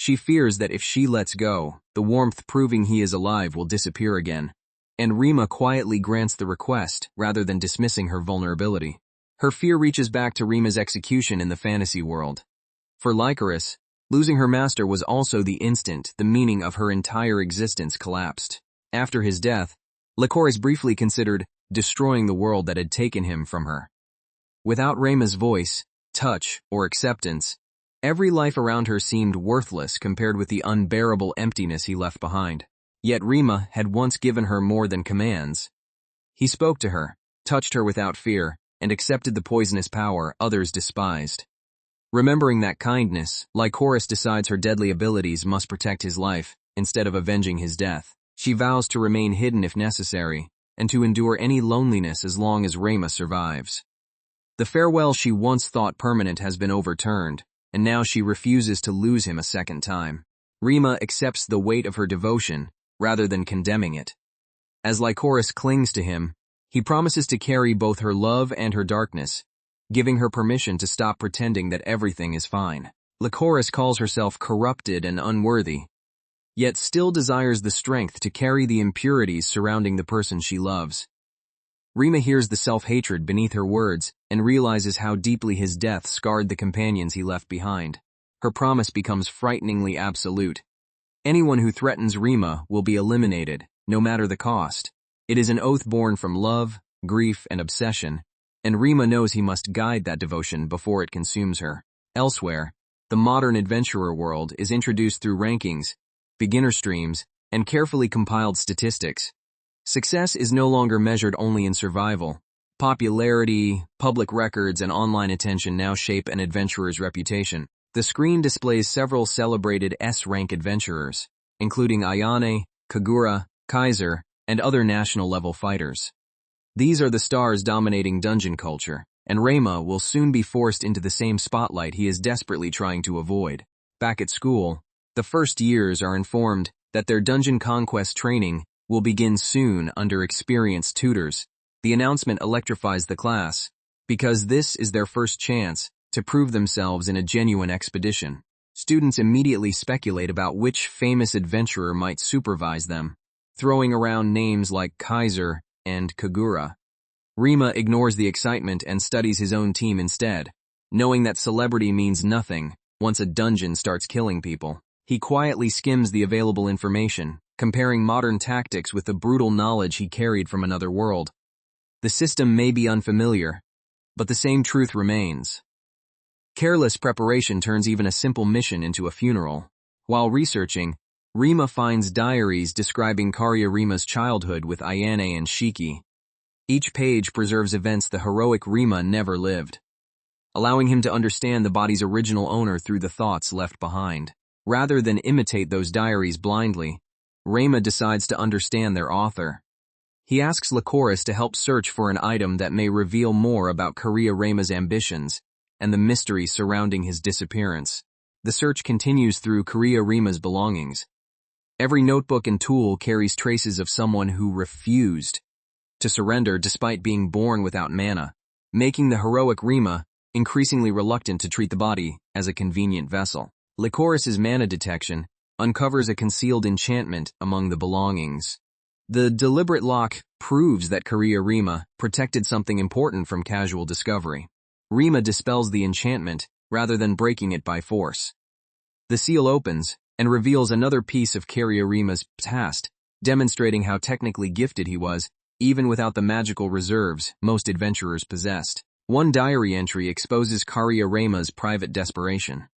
She fears that if she lets go, the warmth proving he is alive will disappear again, and Rima quietly grants the request rather than dismissing her vulnerability. Her fear reaches back to Rima's execution in the fantasy world. For Lycoris, losing her master was also the instant the meaning of her entire existence collapsed. After his death, Lycoris briefly considered destroying the world that had taken him from her. Without Rima's voice, touch, or acceptance, every life around her seemed worthless compared with the unbearable emptiness he left behind. Yet Rima had once given her more than commands. He spoke to her, touched her without fear, and accepted the poisonous power others despised. Remembering that kindness, Lycoris decides her deadly abilities must protect his life, instead of avenging his death. She vows to remain hidden if necessary, and to endure any loneliness as long as Rima survives. The farewell she once thought permanent has been overturned, and now she refuses to lose him a second time. Rima accepts the weight of her devotion, rather than condemning it. As Lycoris clings to him, he promises to carry both her love and her darkness, giving her permission to stop pretending that everything is fine. Lycoris calls herself corrupted and unworthy, yet still desires the strength to carry the impurities surrounding the person she loves. Rima hears the self-hatred beneath her words and realizes how deeply his death scarred the companions he left behind. Her promise becomes frighteningly absolute. Anyone who threatens Rima will be eliminated, no matter the cost. It is an oath born from love, grief, and obsession, and Rima knows he must guide that devotion before it consumes her. Elsewhere, the modern adventurer world is introduced through rankings, beginner streams, and carefully compiled statistics. Success is no longer measured only in survival. Popularity, public records, and online attention now shape an adventurer's reputation. The screen displays several celebrated S-rank adventurers, including Ayane, Kagura, Kaiser, and other national-level fighters. These are the stars dominating dungeon culture, and Rima will soon be forced into the same spotlight he is desperately trying to avoid. Back at school, the first years are informed that their dungeon conquest training will begin soon under experienced tutors. The announcement electrifies the class, because this is their first chance to prove themselves in a genuine expedition. Students immediately speculate about which famous adventurer might supervise them, throwing around names like Kaiser and Kagura. Rima ignores the excitement and studies his own team instead, knowing that celebrity means nothing once a dungeon starts killing people. He quietly skims the available information, comparing modern tactics with the brutal knowledge he carried from another world. The system may be unfamiliar, but the same truth remains. Careless preparation turns even a simple mission into a funeral. While researching, Rima finds diaries describing Karia Rima's childhood with Ayane and Shiki. Each page preserves events the heroic Rima never lived, allowing him to understand the body's original owner through the thoughts left behind. Rather than imitate those diaries blindly, Rima decides to understand their author. He asks Lycoris to help search for an item that may reveal more about Karia Rima's ambitions and the mystery surrounding his disappearance. The search continues through Karia Rima's belongings. Every notebook and tool carries traces of someone who refused to surrender despite being born without mana, making the heroic Rima increasingly reluctant to treat the body as a convenient vessel. Lycoris's mana detection uncovers a concealed enchantment among the belongings. The deliberate lock proves that Karia Rima protected something important from casual discovery. Rima dispels the enchantment rather than breaking it by force. The seal opens and reveals another piece of Karia Rima's past, demonstrating how technically gifted he was, even without the magical reserves most adventurers possessed. One diary entry exposes Karia Rima's private desperation.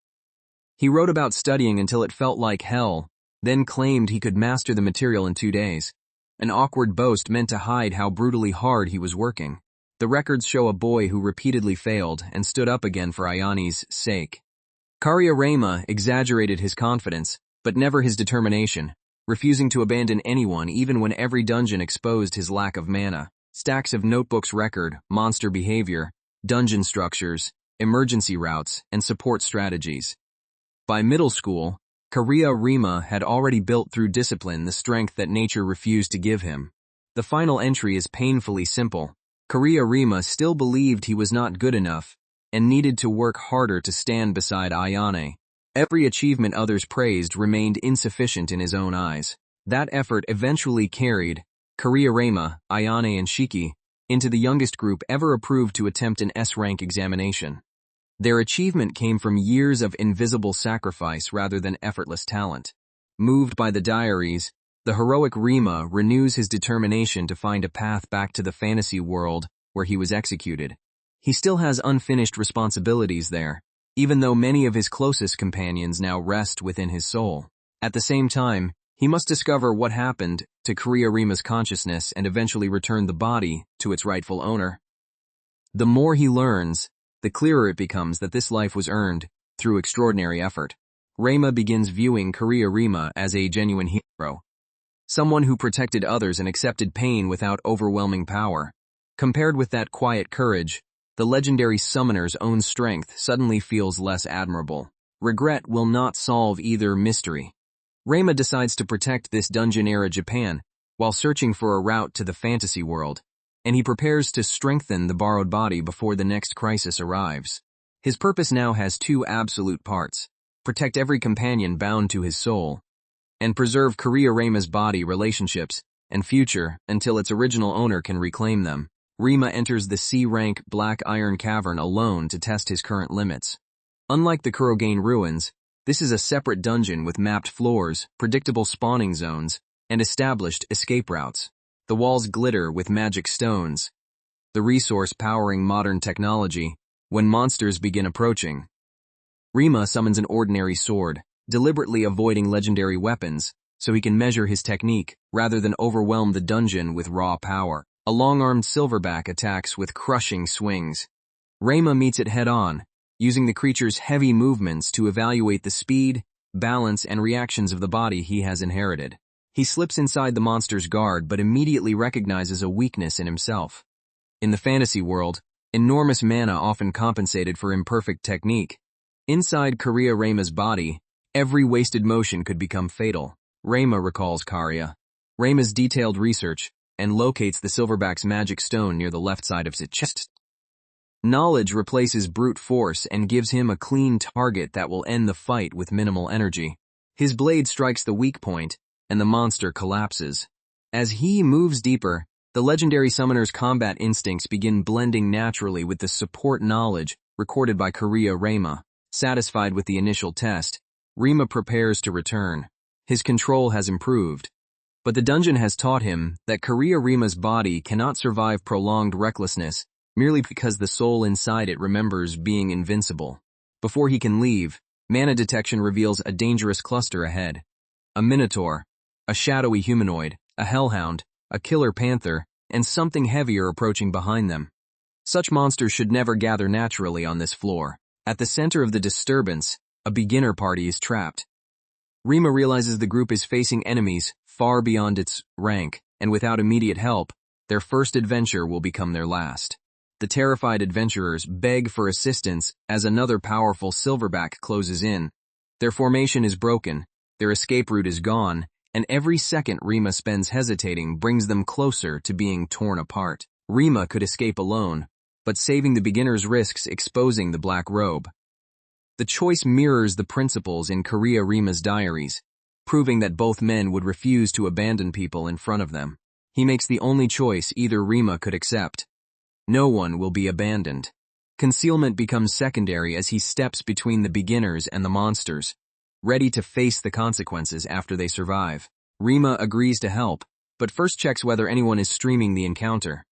He wrote about studying until it felt like hell, then claimed he could master the material in 2 days, an awkward boast meant to hide how brutally hard he was working. The records show a boy who repeatedly failed and stood up again for Ayane's sake. Karia Rima exaggerated his confidence, but never his determination, refusing to abandon anyone even when every dungeon exposed his lack of mana. Stacks of notebooks record monster behavior, dungeon structures, emergency routes, and support strategies. By middle school, Karia Rima had already built through discipline the strength that nature refused to give him. The final entry is painfully simple. Karia Rima still believed he was not good enough and needed to work harder to stand beside Ayane, Every achievement others praised remained insufficient in his own eyes. That effort eventually carried Kurashitai, Ayane, and Shiki into the youngest group ever approved to attempt an S-rank examination. Their achievement came from years of invisible sacrifice rather than effortless talent. Moved by the diaries, the heroic Rima renews his determination to find a path back to the fantasy world where he was executed. He still has unfinished responsibilities there, even though many of his closest companions now rest within his soul. At the same time, he must discover what happened to Kurashi's consciousness and eventually return the body to its rightful owner. The more he learns, the clearer it becomes that this life was earned through extraordinary effort. Rima begins viewing Kurashitai as a genuine hero, someone who protected others and accepted pain without overwhelming power. Compared with that quiet courage, the legendary summoner's own strength suddenly feels less admirable. Regret will not solve either mystery. Rima decides to protect this dungeon-era Japan while searching for a route to the fantasy world, and he prepares to strengthen the borrowed body before the next crisis arrives. His purpose now has two absolute parts: protect every companion bound to his soul, and preserve Kurashi's body, relationships, and future until its original owner can reclaim them. Rima enters the C-rank Black Iron Cavern alone to test his current limits. Unlike the Kurogane ruins, this is a separate dungeon with mapped floors, predictable spawning zones, and established escape routes. The walls glitter with magic stones, the resource powering modern technology. When monsters begin approaching, Rima summons an ordinary sword, deliberately avoiding legendary weapons so he can measure his technique rather than overwhelm the dungeon with raw power. A long-armed silverback attacks with crushing swings. Rima meets it head-on, using the creature's heavy movements to evaluate the speed, balance, and reactions of the body he has inherited. He slips inside the monster's guard but immediately recognizes a weakness in himself. In the fantasy world, enormous mana often compensated for imperfect technique. Inside Kurashi's body, every wasted motion could become fatal. Rima recalls Rima's detailed research and locates the silverback's magic stone near the left side of his chest. Knowledge replaces brute force and gives him a clean target that will end the fight with minimal energy. His blade strikes the weak point, and the monster collapses. As he moves deeper, the legendary summoner's combat instincts begin blending naturally with the support knowledge recorded by Kurashitai. Satisfied with the initial test, Rima prepares to return. His control has improved, but the dungeon has taught him that Kurashi's body cannot survive prolonged recklessness merely because the soul inside it remembers being invincible. Before he can leave, mana detection reveals a dangerous cluster ahead. A minotaur, a shadowy humanoid, a hellhound, a killer panther, and something heavier approaching behind them. Such monsters should never gather naturally on this floor. At the center of the disturbance, a beginner party is trapped. Rima realizes the group is facing enemies far beyond its rank, and without immediate help, their first adventure will become their last. The terrified adventurers beg for assistance as another powerful silverback closes in. Their formation is broken, their escape route is gone, and every second Rima spends hesitating brings them closer to being torn apart. Rima could escape alone, but saving the beginners risks exposing the black robe. The choice mirrors the principles in Kurashi's diaries, proving that both men would refuse to abandon people in front of them. He makes the only choice either Rima could accept. No one will be abandoned. Concealment becomes secondary as he steps between the beginners and the monsters, ready to face the consequences after they survive. Rima agrees to help, but first checks whether anyone is streaming the encounter.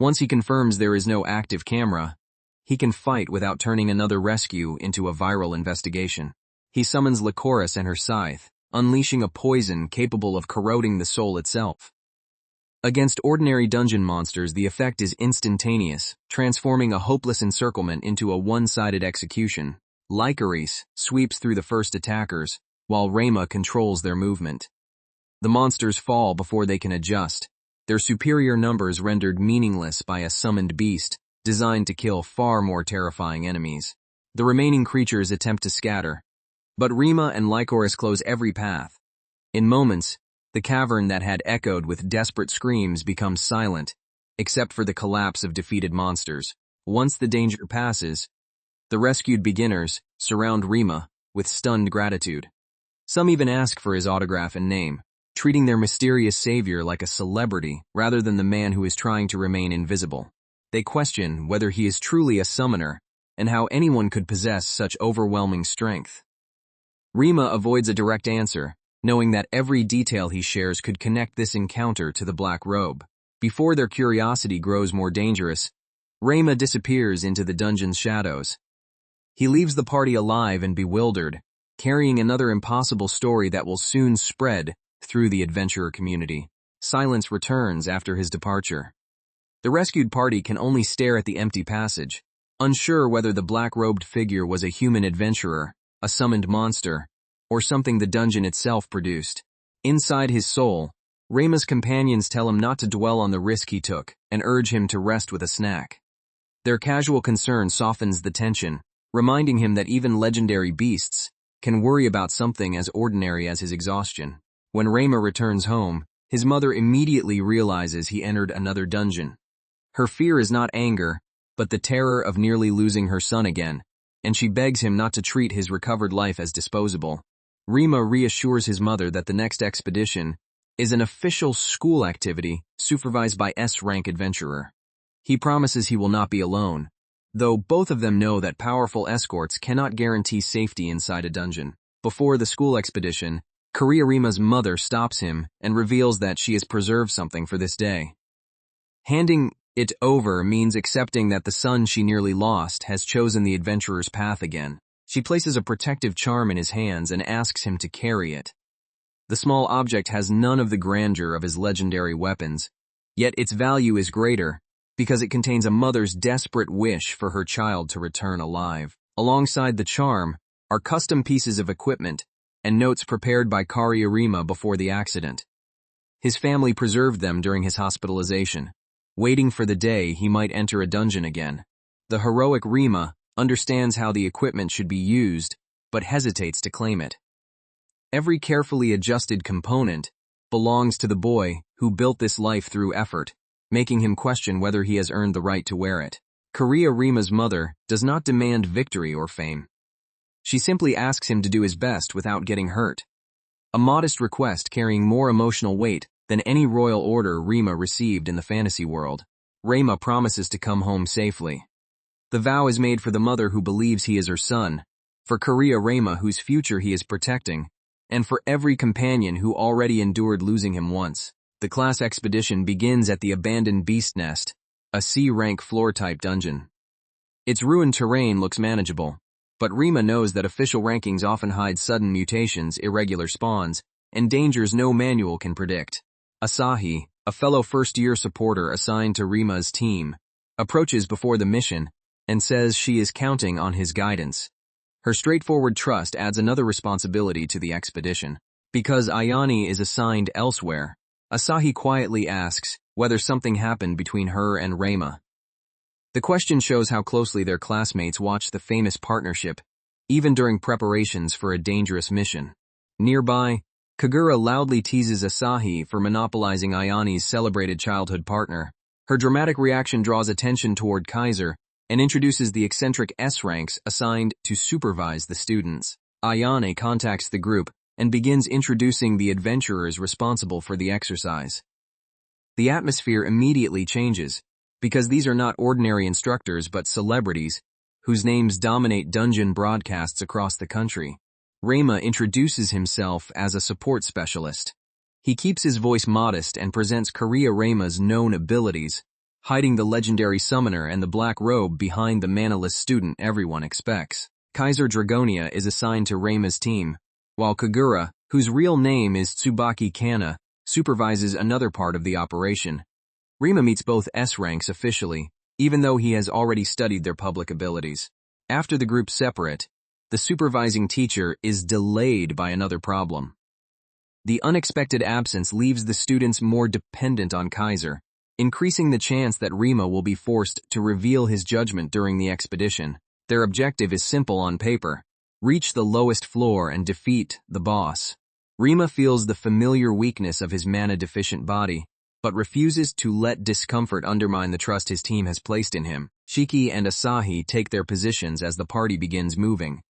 Once he confirms there is no active camera, he can fight without turning another rescue into a viral investigation. He summons Lycoris and her scythe, unleashing a poison capable of corroding the soul itself. Against ordinary dungeon monsters, the effect is instantaneous, transforming a hopeless encirclement into a one-sided execution. Lycoris sweeps through the first attackers, while Rima controls their movement. The monsters fall before they can adjust, their superior numbers rendered meaningless by a summoned beast designed to kill far more terrifying enemies. The remaining creatures attempt to scatter, but Rima and Lycoris close every path. In moments, the cavern that had echoed with desperate screams becomes silent, except for the collapse of defeated monsters. Once the danger passes, the rescued beginners surround Rima, with stunned gratitude. Some even ask for his autograph and name, treating their mysterious savior like a celebrity rather than the man who is trying to remain invisible. They question whether he is truly a summoner and how anyone could possess such overwhelming strength. Rima avoids a direct answer, knowing that every detail he shares could connect this encounter to the black robe. Before their curiosity grows more dangerous, Rima disappears into the dungeon's shadows. He leaves the party alive and bewildered, carrying another impossible story that will soon spread through the adventurer community. Silence returns after his departure. The rescued party can only stare at the empty passage, unsure whether the black-robed figure was a human adventurer, a summoned monster, or something the dungeon itself produced. Inside his soul, Rima's companions tell him not to dwell on the risk he took and urge him to rest with a snack. Their casual concern softens the tension, reminding him that even legendary beasts can worry about something as ordinary as his exhaustion. When Rima returns home, his mother immediately realizes he entered another dungeon. Her fear is not anger, but the terror of nearly losing her son again, and she begs him not to treat his recovered life as disposable. Rima reassures his mother that the next expedition is an official school activity supervised by S-rank adventurer. He promises he will not be alone, though both of them know that powerful escorts cannot guarantee safety inside a dungeon. Before the school expedition, Rima's mother stops him and reveals that she has preserved something for this day. Handing it over means accepting that the son she nearly lost has chosen the adventurer's path again. She places a protective charm in his hands and asks him to carry it. The small object has none of the grandeur of his legendary weapons, yet its value is greater because it contains a mother's desperate wish for her child to return alive. Alongside the charm are custom pieces of equipment and notes prepared by Rima before the accident. His family preserved them during his hospitalization, waiting for the day he might enter a dungeon again. The heroic Rima understands how the equipment should be used, but hesitates to claim it. Every carefully adjusted component belongs to the boy who built this life through effort, making him question whether he has earned the right to wear it. Rima's mother does not demand victory or fame. She simply asks him to do his best without getting hurt. A modest request carrying more emotional weight than any royal order Rima received in the fantasy world. Rima promises to come home safely. The vow is made for the mother who believes he is her son, for Rima whose future he is protecting, and for every companion who already endured losing him once. The class expedition begins at the abandoned beast nest, a C-rank floor-type dungeon. Its ruined terrain looks manageable, but Rima knows that official rankings often hide sudden mutations, irregular spawns, and dangers no manual can predict. Asahi, a fellow first-year supporter assigned to Rima's team, approaches before the mission and says she is counting on his guidance. Her straightforward trust adds another responsibility to the expedition. Because Ayane is assigned elsewhere, Asahi quietly asks whether something happened between her and Rima. The question shows how closely their classmates watch the famous partnership, even during preparations for a dangerous mission. Nearby, Kagura loudly teases Asahi for monopolizing Ayane's celebrated childhood partner. Her dramatic reaction draws attention toward Kaiser and introduces the eccentric S-ranks assigned to supervise the students. Ayane contacts the group and begins introducing the adventurers responsible for the exercise. The atmosphere immediately changes, because these are not ordinary instructors but celebrities whose names dominate dungeon broadcasts across the country. Rima introduces himself as a support specialist. He keeps his voice modest and presents Rima's known abilities, hiding the legendary summoner and the black robe behind the manaless student everyone expects. Kaiser Dragonia is assigned to Rima's team, while Kagura, whose real name is Tsubaki Kana, supervises another part of the operation. Rima meets both S-ranks officially, even though he has already studied their public abilities. After the group separate, the supervising teacher is delayed by another problem. The unexpected absence leaves the students more dependent on Kaiser, increasing the chance that Rima will be forced to reveal his judgment during the expedition. Their objective is simple on paper: reach the lowest floor and defeat the boss. Rima feels the familiar weakness of his mana-deficient body, but refuses to let discomfort undermine the trust his team has placed in him. Shiki and Asahi take their positions as the party begins moving.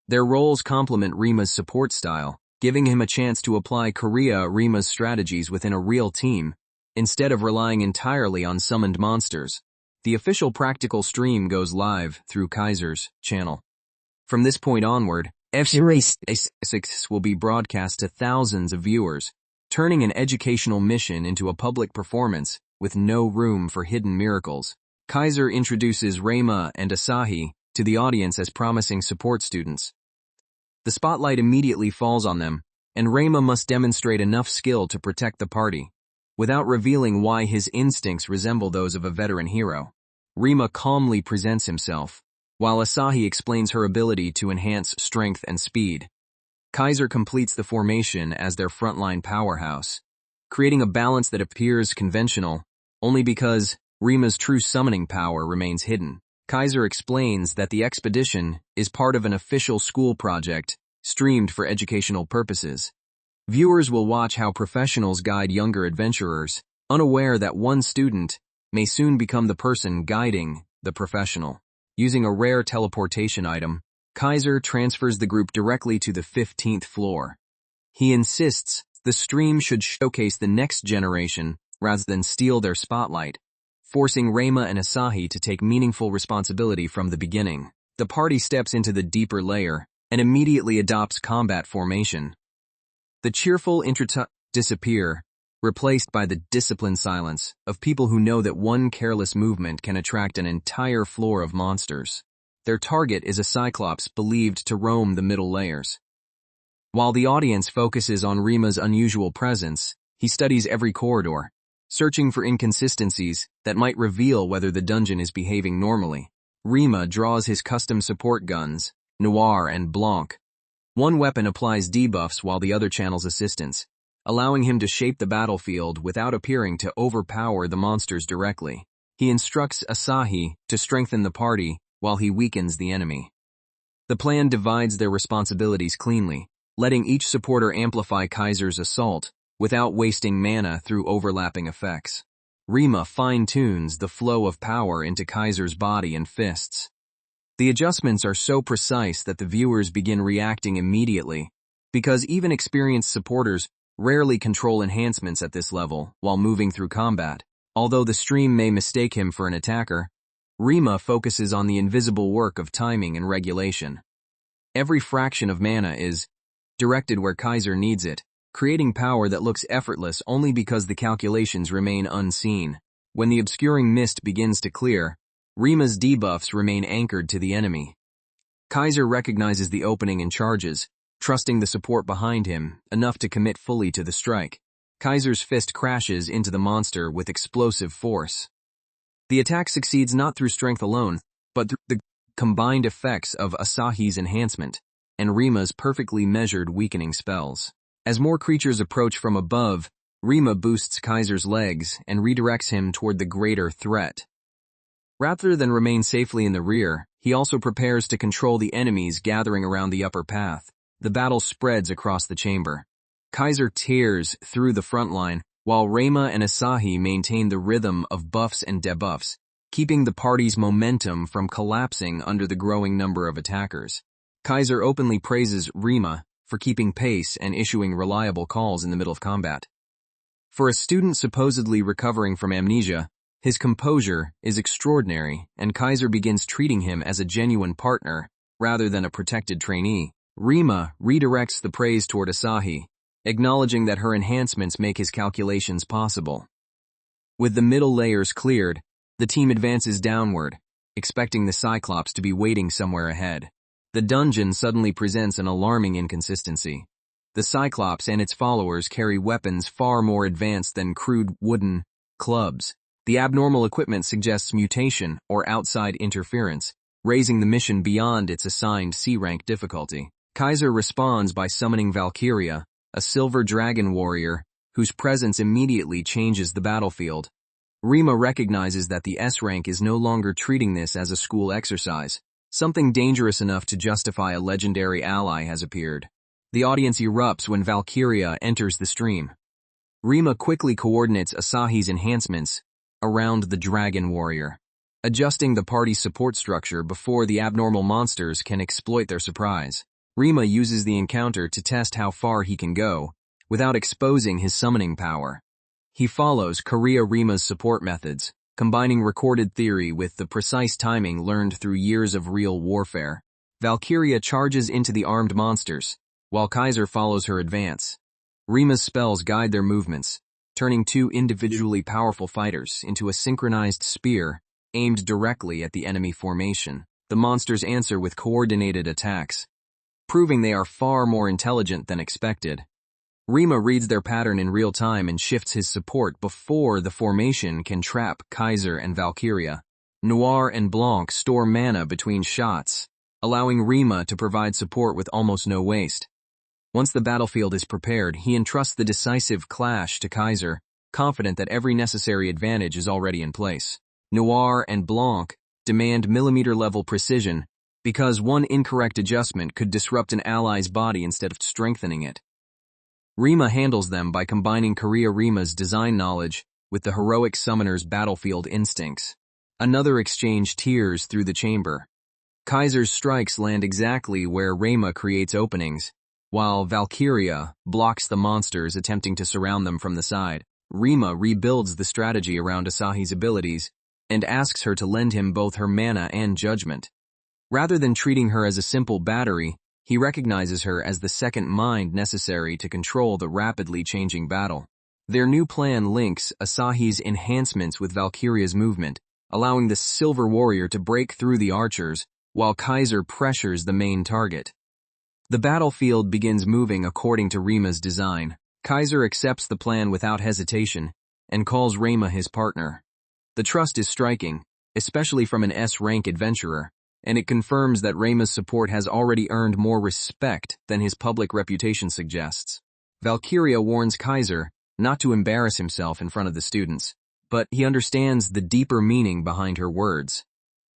Their roles complement Rima's support style, giving him a chance to apply Rima's strategies within a real team, instead of relying entirely on summoned monsters. The official practical stream goes live through Kaiser's channel. From this point onward, AbyssManga will be broadcast to thousands of viewers, turning an educational mission into a public performance with no room for hidden miracles. Kaiser introduces Reima and Asahi to the audience as promising support students. The spotlight immediately falls on them, and Reima must demonstrate enough skill to protect the party, without revealing why his instincts resemble those of a veteran hero. Reima calmly presents himself, while Asahi explains her ability to enhance strength and speed. Kaiser completes the formation as their frontline powerhouse, creating a balance that appears conventional only because Rima's true summoning power remains hidden. Kaiser explains that the expedition is part of an official school project streamed for educational purposes. Viewers will watch how professionals guide younger adventurers, unaware that one student may soon become the person guiding the professional. Using a rare teleportation item, Kaiser transfers the group directly to the 15th floor. He insists the stream should showcase the next generation rather than steal their spotlight, forcing Reima and Asahi to take meaningful responsibility from the beginning. The party steps into the deeper layer and immediately adopts combat formation. The cheerful disappear, replaced by the disciplined silence of people who know that one careless movement can attract an entire floor of monsters. Their target is a Cyclops believed to roam the middle layers. While the audience focuses on Rima's unusual presence, he studies every corridor, searching for inconsistencies that might reveal whether the dungeon is behaving normally. Rima draws his custom support guns, Noir and Blanc. One weapon applies debuffs while the other channels assistance, allowing him to shape the battlefield without appearing to overpower the monsters directly. He instructs Asahi to strengthen the party while he weakens the enemy. The plan divides their responsibilities cleanly, letting each supporter amplify Kaiser's assault without wasting mana through overlapping effects. Rima fine-tunes the flow of power into Kaiser's body and fists. The adjustments are so precise that the viewers begin reacting immediately, because even experienced supporters rarely control enhancements at this level while moving through combat. Although the stream may mistake him for an attacker, Rima focuses on the invisible work of timing and regulation. Every fraction of mana is directed where Kaiser needs it, creating power that looks effortless only because the calculations remain unseen. When the obscuring mist begins to clear, Rima's debuffs remain anchored to the enemy. Kaiser recognizes the opening and charges, trusting the support behind him enough to commit fully to the strike. Kaiser's fist crashes into the monster with explosive force. The attack succeeds not through strength alone, but through the combined effects of Asahi's enhancement and Rima's perfectly measured weakening spells. As more creatures approach from above, Rima boosts Kaiser's legs and redirects him toward the greater threat. Rather than remain safely in the rear, he also prepares to control the enemies gathering around the upper path. The battle spreads across the chamber. Kaiser tears through the front line, while Reima and Asahi maintain the rhythm of buffs and debuffs, keeping the party's momentum from collapsing under the growing number of attackers. Kaiser openly praises Rima for keeping pace and issuing reliable calls in the middle of combat. For a student supposedly recovering from amnesia, his composure is extraordinary, and Kaiser begins treating him as a genuine partner rather than a protected trainee. Rima redirects the praise toward Asahi, acknowledging that her enhancements make his calculations possible. With the middle layers cleared, the team advances downward, expecting the Cyclops to be waiting somewhere ahead. The dungeon suddenly presents an alarming inconsistency. The Cyclops and its followers carry weapons far more advanced than crude wooden clubs. The abnormal equipment suggests mutation or outside interference, raising the mission beyond its assigned C-rank difficulty. Kaiser responds by summoning Valkyria, a silver dragon warrior, whose presence immediately changes the battlefield. Rima recognizes that the S-rank is no longer treating this as a school exercise. Something dangerous enough to justify a legendary ally has appeared. The audience erupts when Valkyria enters the stream. Rima quickly coordinates Asahi's enhancements around the dragon warrior, adjusting the party's support structure before the abnormal monsters can exploit their surprise. Rima uses the encounter to test how far he can go, without exposing his summoning power. He follows Rima's support methods, combining recorded theory with the precise timing learned through years of real warfare. Valkyria charges into the armed monsters, while Kaiser follows her advance. Rima's spells guide their movements, turning two individually powerful fighters into a synchronized spear aimed directly at the enemy formation. The monsters answer with coordinated attacks, proving they are far more intelligent than expected. Rima reads their pattern in real time and shifts his support before the formation can trap Kaiser and Valkyria. Noir and Blanc store mana between shots, allowing Rima to provide support with almost no waste. Once the battlefield is prepared, he entrusts the decisive clash to Kaiser, confident that every necessary advantage is already in place. Noir and Blanc demand millimeter-level precision, because one incorrect adjustment could disrupt an ally's body instead of strengthening it. Rima handles them by combining Rima's design knowledge with the heroic summoner's battlefield instincts. Another exchange tears through the chamber. Kaiser's strikes land exactly where Rima creates openings, while Valkyria blocks the monsters attempting to surround them from the side. Rima rebuilds the strategy around Asahi's abilities and asks her to lend him both her mana and judgment. Rather than treating her as a simple battery, he recognizes her as the second mind necessary to control the rapidly changing battle. Their new plan links Asahi's enhancements with Valkyria's movement, allowing the Silver Warrior to break through the archers, while Kaiser pressures the main target. The battlefield begins moving according to Rima's design. Kaiser accepts the plan without hesitation and calls Rima his partner. The trust is striking, especially from an S-rank adventurer, and it confirms that Rima's support has already earned more respect than his public reputation suggests. Valkyria warns Kaiser not to embarrass himself in front of the students, but he understands the deeper meaning behind her words.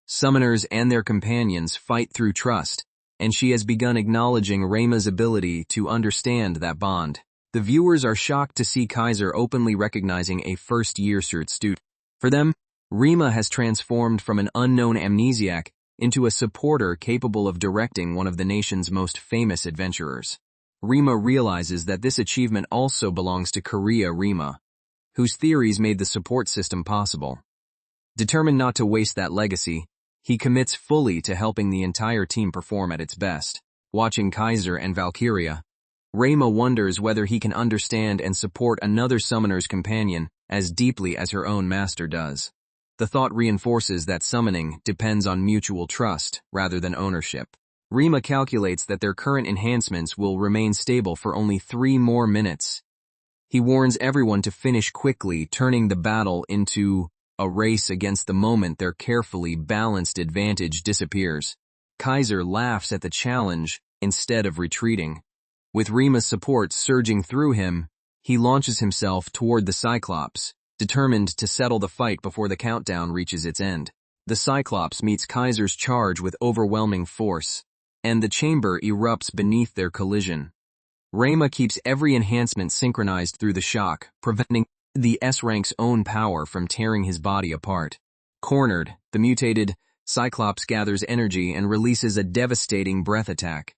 Summoners and their companions fight through trust, and she has begun acknowledging Rima's ability to understand that bond. The viewers are shocked to see Kaiser openly recognizing a first-year student. For them, Rima has transformed from an unknown amnesiac into a supporter capable of directing one of the nation's most famous adventurers. Rima realizes that this achievement also belongs to Rima, whose theories made the support system possible. Determined not to waste that legacy, he commits fully to helping the entire team perform at its best. Watching Kaiser and Valkyria, Rima wonders whether he can understand and support another summoner's companion as deeply as her own master does. The thought reinforces that summoning depends on mutual trust rather than ownership. Rima calculates that their current enhancements will remain stable for only 3 more minutes. He warns everyone to finish quickly, turning the battle into a race against the moment their carefully balanced advantage disappears. Kaiser laughs at the challenge instead of retreating. With Rima's support surging through him, he launches himself toward the Cyclops, determined to settle the fight before the countdown reaches its end. The Cyclops meets Kaiser's charge with overwhelming force, and the chamber erupts beneath their collision. Rima keeps every enhancement synchronized through the shock, preventing the S-rank's own power from tearing his body apart. Cornered, the mutated Cyclops gathers energy and releases a devastating breath attack.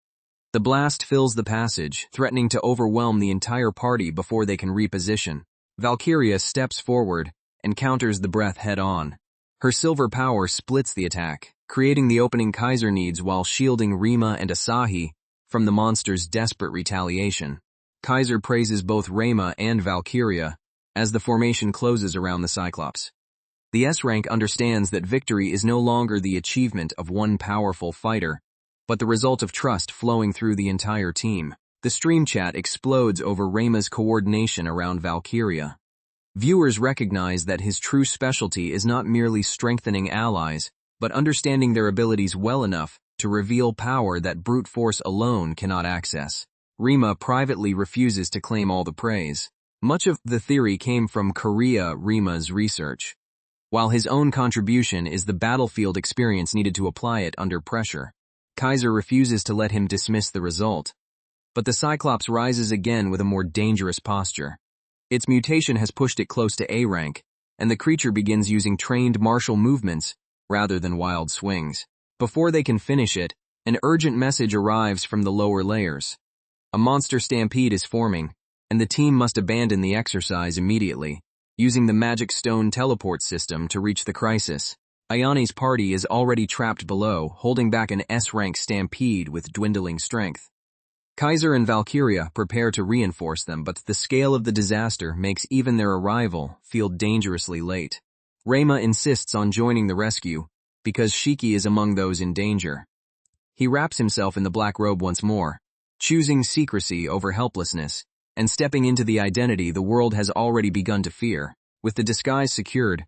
The blast fills the passage, threatening to overwhelm the entire party before they can reposition. Valkyria steps forward and counters the breath head-on. Her silver power splits the attack, creating the opening Kaiser needs while shielding Rima and Asahi from the monster's desperate retaliation. Kaiser praises both Rima and Valkyria as the formation closes around the Cyclops. The S-rank understands that victory is no longer the achievement of one powerful fighter, but the result of trust flowing through the entire team. The stream chat explodes over Rima's coordination around Valkyria. Viewers recognize that his true specialty is not merely strengthening allies, but understanding their abilities well enough to reveal power that brute force alone cannot access. Rima privately refuses to claim all the praise. Much of the theory came from Rima's research, while his own contribution is the battlefield experience needed to apply it under pressure. Kaiser refuses to let him dismiss the result. But the Cyclops rises again with a more dangerous posture. Its mutation has pushed it close to A rank, and the creature begins using trained martial movements rather than wild swings. Before they can finish it, An urgent message arrives from the lower layers. A monster stampede is forming, and the team must abandon the exercise immediately, using the magic stone teleport system to reach the crisis. Ayane's party is already trapped below, holding back an S-rank stampede with dwindling strength. Kaiser and Valkyria prepare to reinforce them, but the scale of the disaster makes even their arrival feel dangerously late. Reima insists on joining the rescue, because Shiki is among those in danger. He wraps himself in the black robe once more, choosing secrecy over helplessness, and stepping into the identity the world has already begun to fear. With the disguise secured,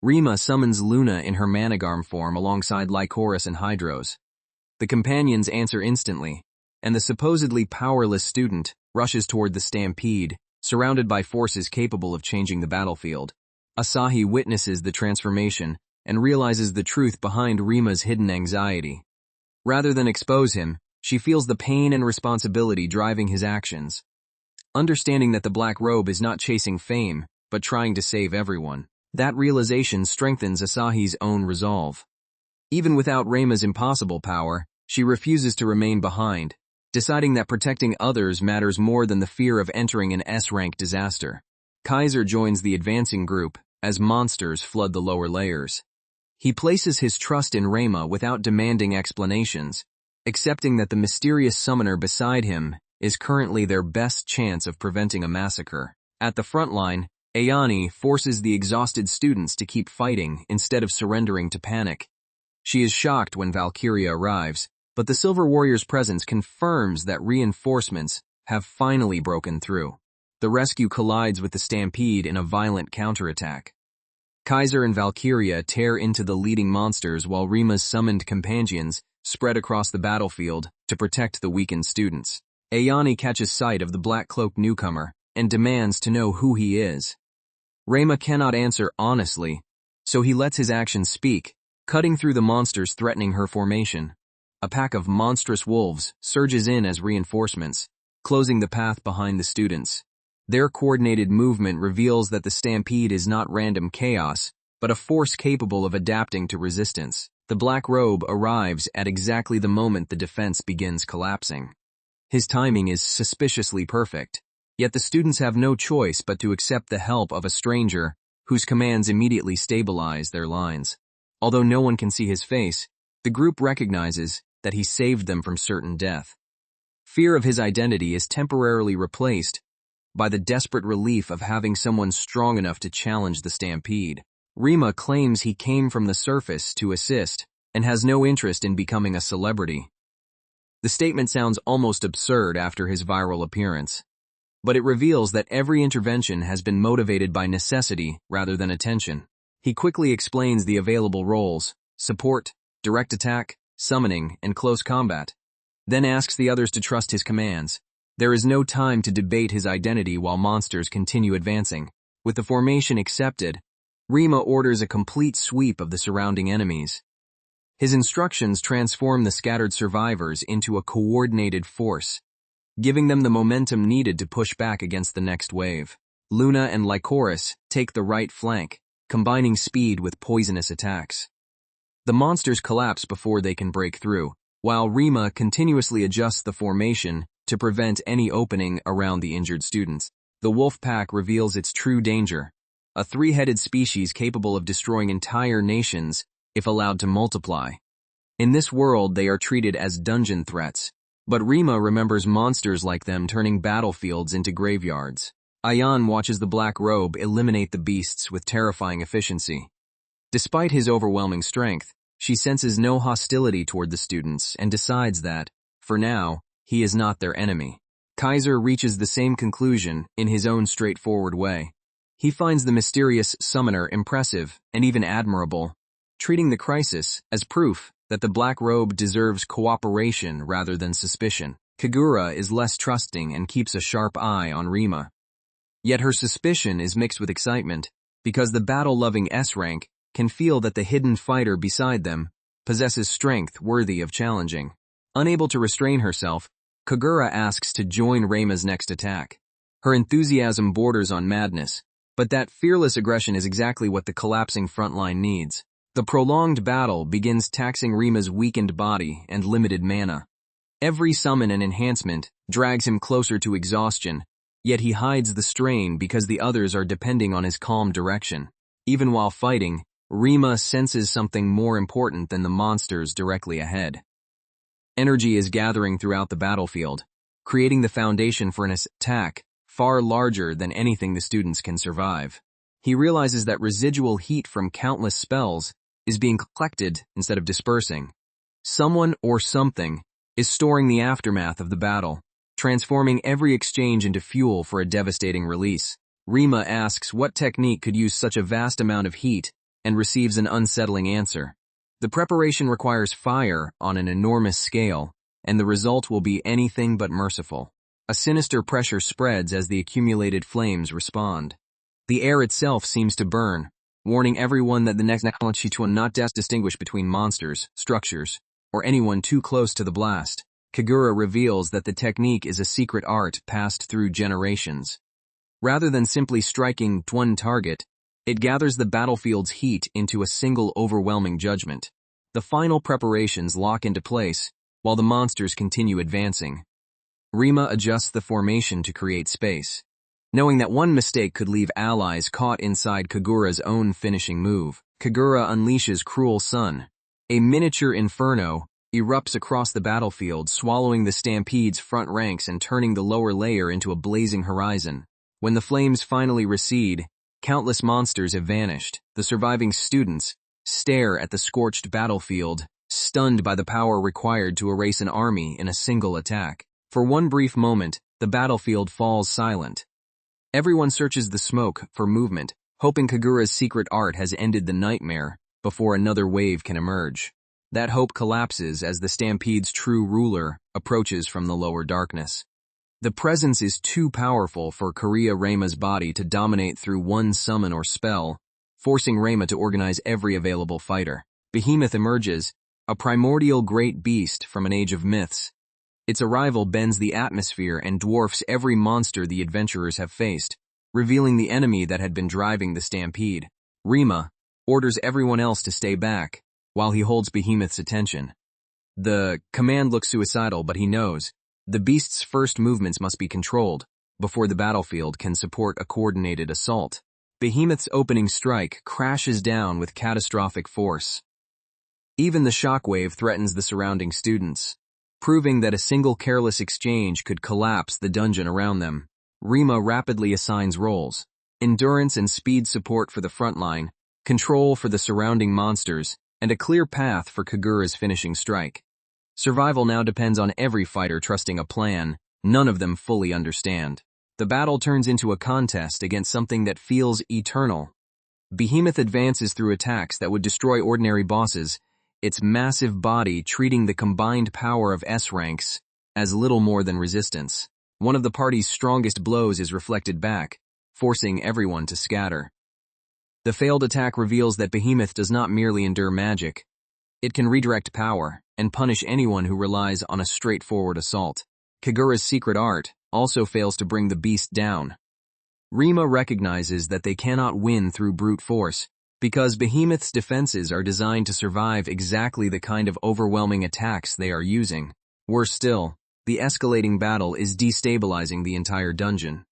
Reima summons Luna in her Managarm form alongside Lycoris and Hydros. The companions answer instantly, and the supposedly powerless student rushes toward the stampede, surrounded by forces capable of changing the battlefield. Asahi witnesses the transformation and realizes the truth behind Rima's hidden anxiety. Rather than expose him, she feels the pain and responsibility driving his actions. Understanding that the black robe is not chasing fame, but trying to save everyone. That realization strengthens Asahi's own resolve. Even without Reima's impossible power, she refuses to remain behind, deciding that protecting others matters more than the fear of entering an S-rank disaster. Kaiser joins the advancing group as monsters flood the lower layers. He places his trust in Reima without demanding explanations, accepting that the mysterious summoner beside him is currently their best chance of preventing a massacre. At the front line, Ayane forces the exhausted students to keep fighting instead of surrendering to panic. She is shocked when Valkyria arrives, but the Silver Warrior's presence confirms that reinforcements have finally broken through. The rescue collides with the stampede in a violent counterattack. Kaiser and Valkyria tear into the leading monsters while Rima's summoned companions spread across the battlefield to protect the weakened students. Ayane catches sight of the black-cloaked newcomer and demands to know who he is. Reima cannot answer honestly, so he lets his actions speak, cutting through the monsters threatening her formation. A pack of monstrous wolves surges in as reinforcements, closing the path behind the students. Their coordinated movement reveals that the stampede is not random chaos, but a force capable of adapting to resistance. The black robe arrives at exactly the moment the defense begins collapsing. His timing is suspiciously perfect. Yet the students have no choice but to accept the help of a stranger whose commands immediately stabilize their lines. Although no one can see his face, the group recognizes that he saved them from certain death. Fear of his identity is temporarily replaced by the desperate relief of having someone strong enough to challenge the stampede. Rima claims he came from the surface to assist and has no interest in becoming a celebrity. The statement sounds almost absurd after his viral appearance, but it reveals that every intervention has been motivated by necessity rather than attention. He quickly explains the available roles: support, direct attack, summoning, and close combat, then asks the others to trust his commands. There is no time to debate his identity while monsters continue advancing. With the formation accepted, Rima orders a complete sweep of the surrounding enemies. His instructions transform the scattered survivors into a coordinated force, giving them the momentum needed to push back against the next wave. Luna and Lycoris take the right flank, combining speed with poisonous attacks. The monsters collapse before they can break through, while Rima continuously adjusts the formation to prevent any opening around the injured students. The wolf pack reveals its true danger, a three-headed species capable of destroying entire nations if allowed to multiply. In this world, they are treated as dungeon threats, but Rima remembers monsters like them turning battlefields into graveyards. Ayan watches the Black Robe eliminate the beasts with terrifying efficiency. Despite his overwhelming strength, she senses no hostility toward the students and decides that, for now, he is not their enemy. Kaiser reaches the same conclusion in his own straightforward way. He finds the mysterious summoner impressive and even admirable, treating the crisis as proof that the Black Robe deserves cooperation rather than suspicion. Kagura is less trusting and keeps a sharp eye on Rima. Yet her suspicion is mixed with excitement, because the battle-loving S-rank can feel that the hidden fighter beside them possesses strength worthy of challenging. Unable to restrain herself, Kagura asks to join Reima's next attack. Her enthusiasm borders on madness, but that fearless aggression is exactly what the collapsing front line needs. The prolonged battle begins taxing Rima's weakened body and limited mana. Every summon and enhancement drags him closer to exhaustion, yet he hides the strain because the others are depending on his calm direction. Even while fighting, Rima senses something more important than the monsters directly ahead. Energy is gathering throughout the battlefield, creating the foundation for an attack far larger than anything the students can survive. He realizes that residual heat from countless spells is being collected instead of dispersing. Someone or something is storing the aftermath of the battle, transforming every exchange into fuel for a devastating release. Rima asks what technique could use such a vast amount of heat and receives an unsettling answer. The preparation requires fire on an enormous scale, and the result will be anything but merciful. A sinister pressure spreads as the accumulated flames respond. The air itself seems to burn, warning everyone that the next will not distinguish between monsters, structures, or anyone too close to the blast. Kagura reveals that the technique is a secret art passed through generations. Rather than simply striking one target, it gathers the battlefield's heat into a single overwhelming judgment. The final preparations lock into place, while the monsters continue advancing. Rima adjusts the formation to create space, knowing that one mistake could leave allies caught inside Kagura's own finishing move. Kagura unleashes Cruel Sun. A miniature inferno erupts across the battlefield, swallowing the Stampede's front ranks and turning the lower layer into a blazing horizon. When the flames finally recede, countless monsters have vanished. The surviving students stare at the scorched battlefield, stunned by the power required to erase an army in a single attack. For one brief moment, the battlefield falls silent. Everyone searches the smoke for movement, hoping Kagura's secret art has ended the nightmare before another wave can emerge. That hope collapses as the Stampede's true ruler approaches from the lower darkness. The presence is too powerful for Kariya Reima's body to dominate through one summon or spell, forcing Reima to organize every available fighter. Behemoth emerges, a primordial great beast from an age of myths. Its arrival bends the atmosphere and dwarfs every monster the adventurers have faced, revealing the enemy that had been driving the Stampede. Rima orders everyone else to stay back, while he holds Behemoth's attention. The command looks suicidal, but he knows the beast's first movements must be controlled before the battlefield can support a coordinated assault. Behemoth's opening strike crashes down with catastrophic force. Even the shockwave threatens the surrounding students, proving that a single careless exchange could collapse the dungeon around them. Rima rapidly assigns roles: endurance and speed support for the front line, control for the surrounding monsters, and a clear path for Kagura's finishing strike. Survival now depends on every fighter trusting a plan none of them fully understand. The battle turns into a contest against something that feels eternal. Behemoth advances through attacks that would destroy ordinary bosses, its massive body treating the combined power of S ranks as little more than resistance. One of the party's strongest blows is reflected back, forcing everyone to scatter. The failed attack reveals that Behemoth does not merely endure magic. It can redirect power and punish anyone who relies on a straightforward assault. Kagura's secret art also fails to bring the beast down. Rima recognizes that they cannot win through brute force, because Behemoth's defenses are designed to survive exactly the kind of overwhelming attacks they are using. Worse still, the escalating battle is destabilizing the entire dungeon.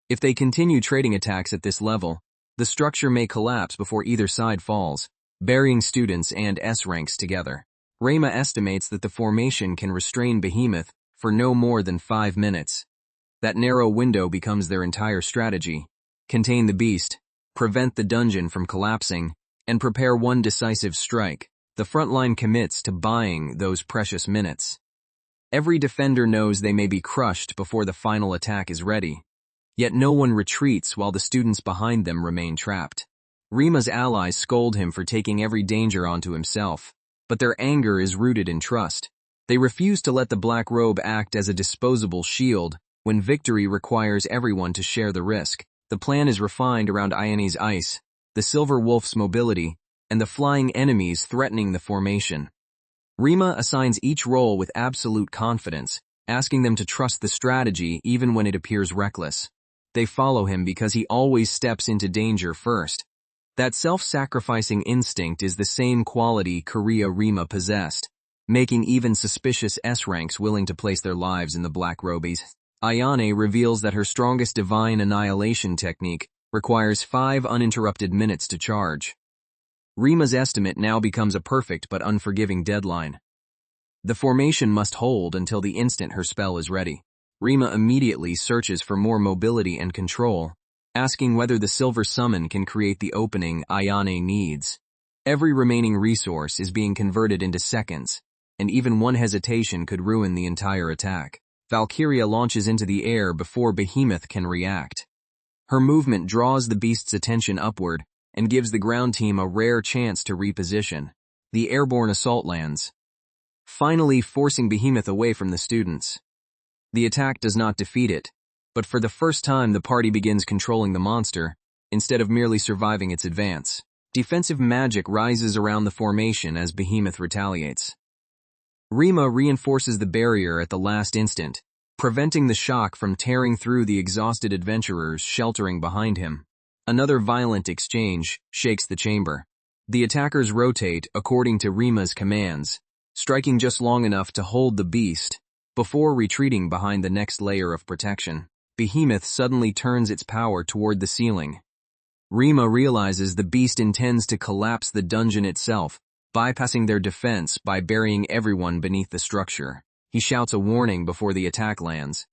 If they continue trading attacks at this level, the structure may collapse before either side falls, burying students and S ranks together. Reima estimates that the formation can restrain Behemoth for no more than 5 minutes. That narrow window becomes their entire strategy: contain the beast, prevent the dungeon from collapsing, and prepare one decisive strike. The front line commits to buying those precious minutes. Every defender knows they may be crushed before the final attack is ready, yet no one retreats while the students behind them remain trapped. Rima's allies scold him for taking every danger onto himself, but their anger is rooted in trust. They refuse to let the Black Robe act as a disposable shield when victory requires everyone to share the risk. The plan is refined around Ione's ice, the Silver Wolf's mobility, and the flying enemies threatening the formation. Rima assigns each role with absolute confidence, asking them to trust the strategy even when it appears reckless. They follow him because he always steps into danger first, That self-sacrificing instinct is the same quality Rima possessed, making even suspicious S-ranks willing to place their lives in the black robies. Ayane reveals that her strongest divine annihilation technique requires 5 uninterrupted minutes to charge. Rima's estimate now becomes a perfect but unforgiving deadline. The formation must hold until the instant her spell is ready. Rima immediately searches for more mobility and control, asking whether the silver summon can create the opening Ayane needs. Every remaining resource is being converted into seconds, and even one hesitation could ruin the entire attack. Valkyria launches into the air before Behemoth can react. Her movement draws the beast's attention upward and gives the ground team a rare chance to reposition. The airborne assault lands, finally forcing Behemoth away from the students. The attack does not defeat it, but for the first time the party begins controlling the monster, instead of merely surviving its advance. Defensive magic rises around the formation as Behemoth retaliates. Rima reinforces the barrier at the last instant, preventing the shock from tearing through the exhausted adventurers sheltering behind him. Another violent exchange shakes the chamber. The attackers rotate according to Rima's commands, striking just long enough to hold the beast, before retreating behind the next layer of protection. Behemoth suddenly turns its power toward the ceiling. Rima realizes the beast intends to collapse the dungeon itself, bypassing their defense by burying everyone beneath the structure. He shouts a warning before the attack lands.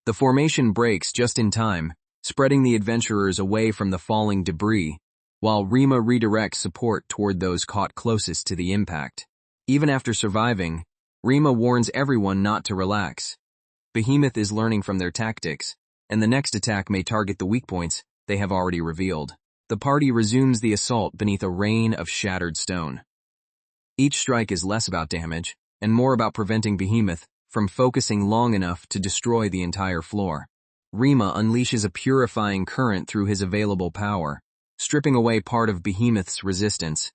The formation breaks just in time, spreading the adventurers away from the falling debris, while Rima redirects support toward those caught closest to the impact. Even after surviving, Rima warns everyone not to relax. Behemoth is learning from their tactics, and the next attack may target the weak points they have already revealed. The party resumes the assault beneath a rain of shattered stone. Each strike is less about damage, and more about preventing Behemoth from focusing long enough to destroy the entire floor. Rima unleashes a purifying current through his available power, stripping away part of Behemoth's resistance.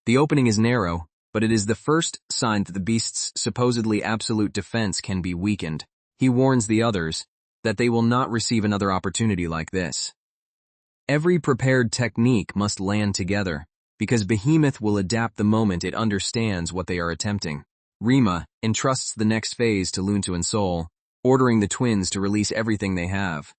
The opening is narrow, but it is the first sign that the beast's supposedly absolute defense can be weakened. He warns the others that they will not receive another opportunity like this. Every prepared technique must land together, because Behemoth will adapt the moment it understands what they are attempting. Rima entrusts the next phase to Lunto and Sol, ordering the twins to release everything they have.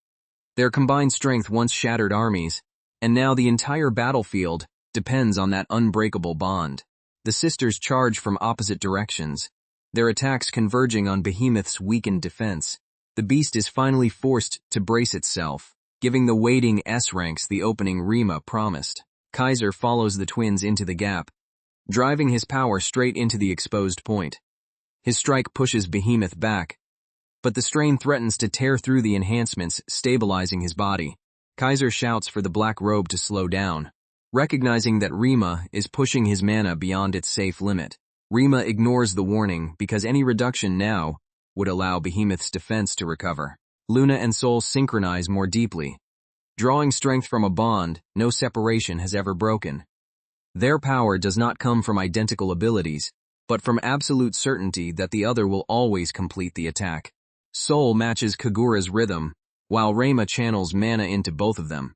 Their combined strength once shattered armies, and now the entire battlefield depends on that unbreakable bond. The sisters charge from opposite directions, their attacks converging on Behemoth's weakened defense. The beast is finally forced to brace itself, giving the waiting S-ranks the opening Rima promised. Kaiser follows the twins into the gap, driving his power straight into the exposed point. His strike pushes Behemoth back, but the strain threatens to tear through the enhancements, stabilizing his body. Kaiser shouts for the black robe to slow down, recognizing that Rima is pushing his mana beyond its safe limit. Rima ignores the warning because any reduction now would allow Behemoth's defense to recover. Luna and Sol synchronize more deeply. Drawing strength from a bond no separation has ever broken. Their power does not come from identical abilities, but from absolute certainty that the other will always complete the attack. Sol matches Kagura's rhythm, while Rima channels mana into both of them.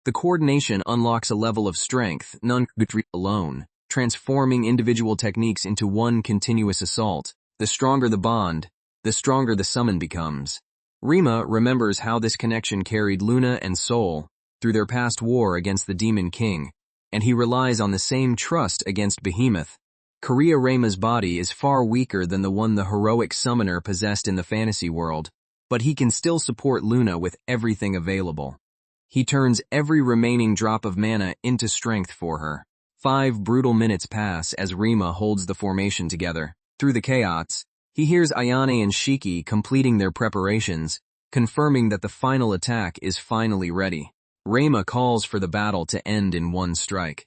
The coordination unlocks a level of strength none could reach alone, transforming individual techniques into one continuous assault. The stronger the bond, the stronger the summon becomes. Rima remembers how this connection carried Luna and Sol through their past war against the Demon King, and he relies on the same trust against Behemoth. Rima's body is far weaker than the one the heroic summoner possessed in the fantasy world, but he can still support Luna with everything available. He turns every remaining drop of mana into strength for her. 5 brutal minutes pass as Rima holds the formation together. Through the chaos, he hears Ayane and Shiki completing their preparations, confirming that the final attack is finally ready. Rima calls for the battle to end in one strike.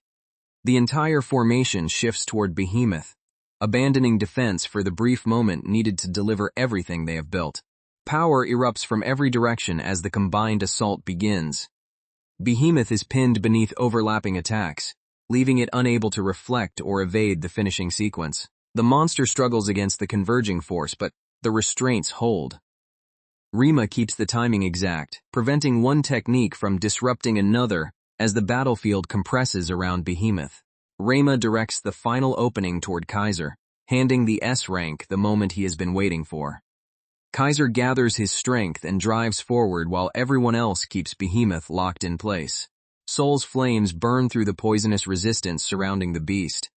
The entire formation shifts toward Behemoth, abandoning defense for the brief moment needed to deliver everything they have built. Power erupts from every direction as the combined assault begins. Behemoth is pinned beneath overlapping attacks, leaving it unable to reflect or evade the finishing sequence. The monster struggles against the converging force, but the restraints hold. Rima keeps the timing exact, preventing one technique from disrupting another as the battlefield compresses around Behemoth. Reima directs the final opening toward Kaiser, handing the S rank the moment he has been waiting for. Kaiser gathers his strength and drives forward while everyone else keeps Behemoth locked in place. Soul's flames burn through the poisonous resistance surrounding the beast.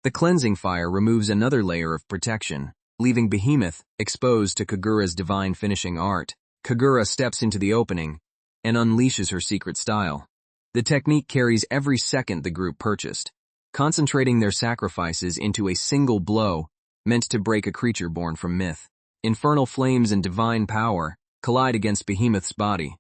The cleansing fire removes another layer of protection, leaving Behemoth exposed to Kagura's divine finishing art. Kagura steps into the opening and unleashes her secret style. The technique carries every second the group purchased, concentrating their sacrifices into a single blow meant to break a creature born from myth. Infernal flames and divine power collide against Behemoth's body.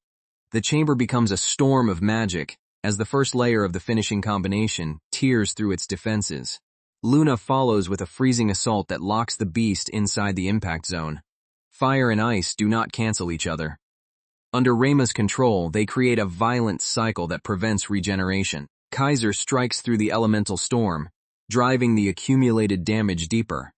The chamber becomes a storm of magic as the first layer of the finishing combination tears through its defenses. Luna follows with a freezing assault that locks the beast inside the impact zone. Fire and ice do not cancel each other. Under Reima's control, they create a violent cycle that prevents regeneration. Kaiser strikes through the elemental storm, driving the accumulated damage deeper.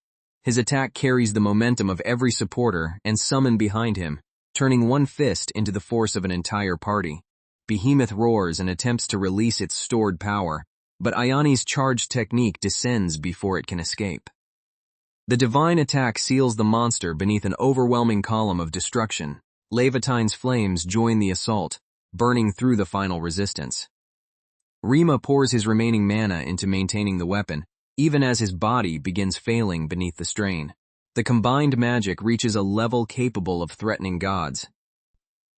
His attack carries the momentum of every supporter and summon behind him, turning one fist into the force of an entire party. Behemoth roars and attempts to release its stored power, but Ayani's charged technique descends before it can escape. The divine attack seals the monster beneath an overwhelming column of destruction. Levitine's flames join the assault, burning through the final resistance. Reima pours his remaining mana into maintaining the weapon, even as his body begins failing beneath the strain. The combined magic reaches a level capable of threatening gods.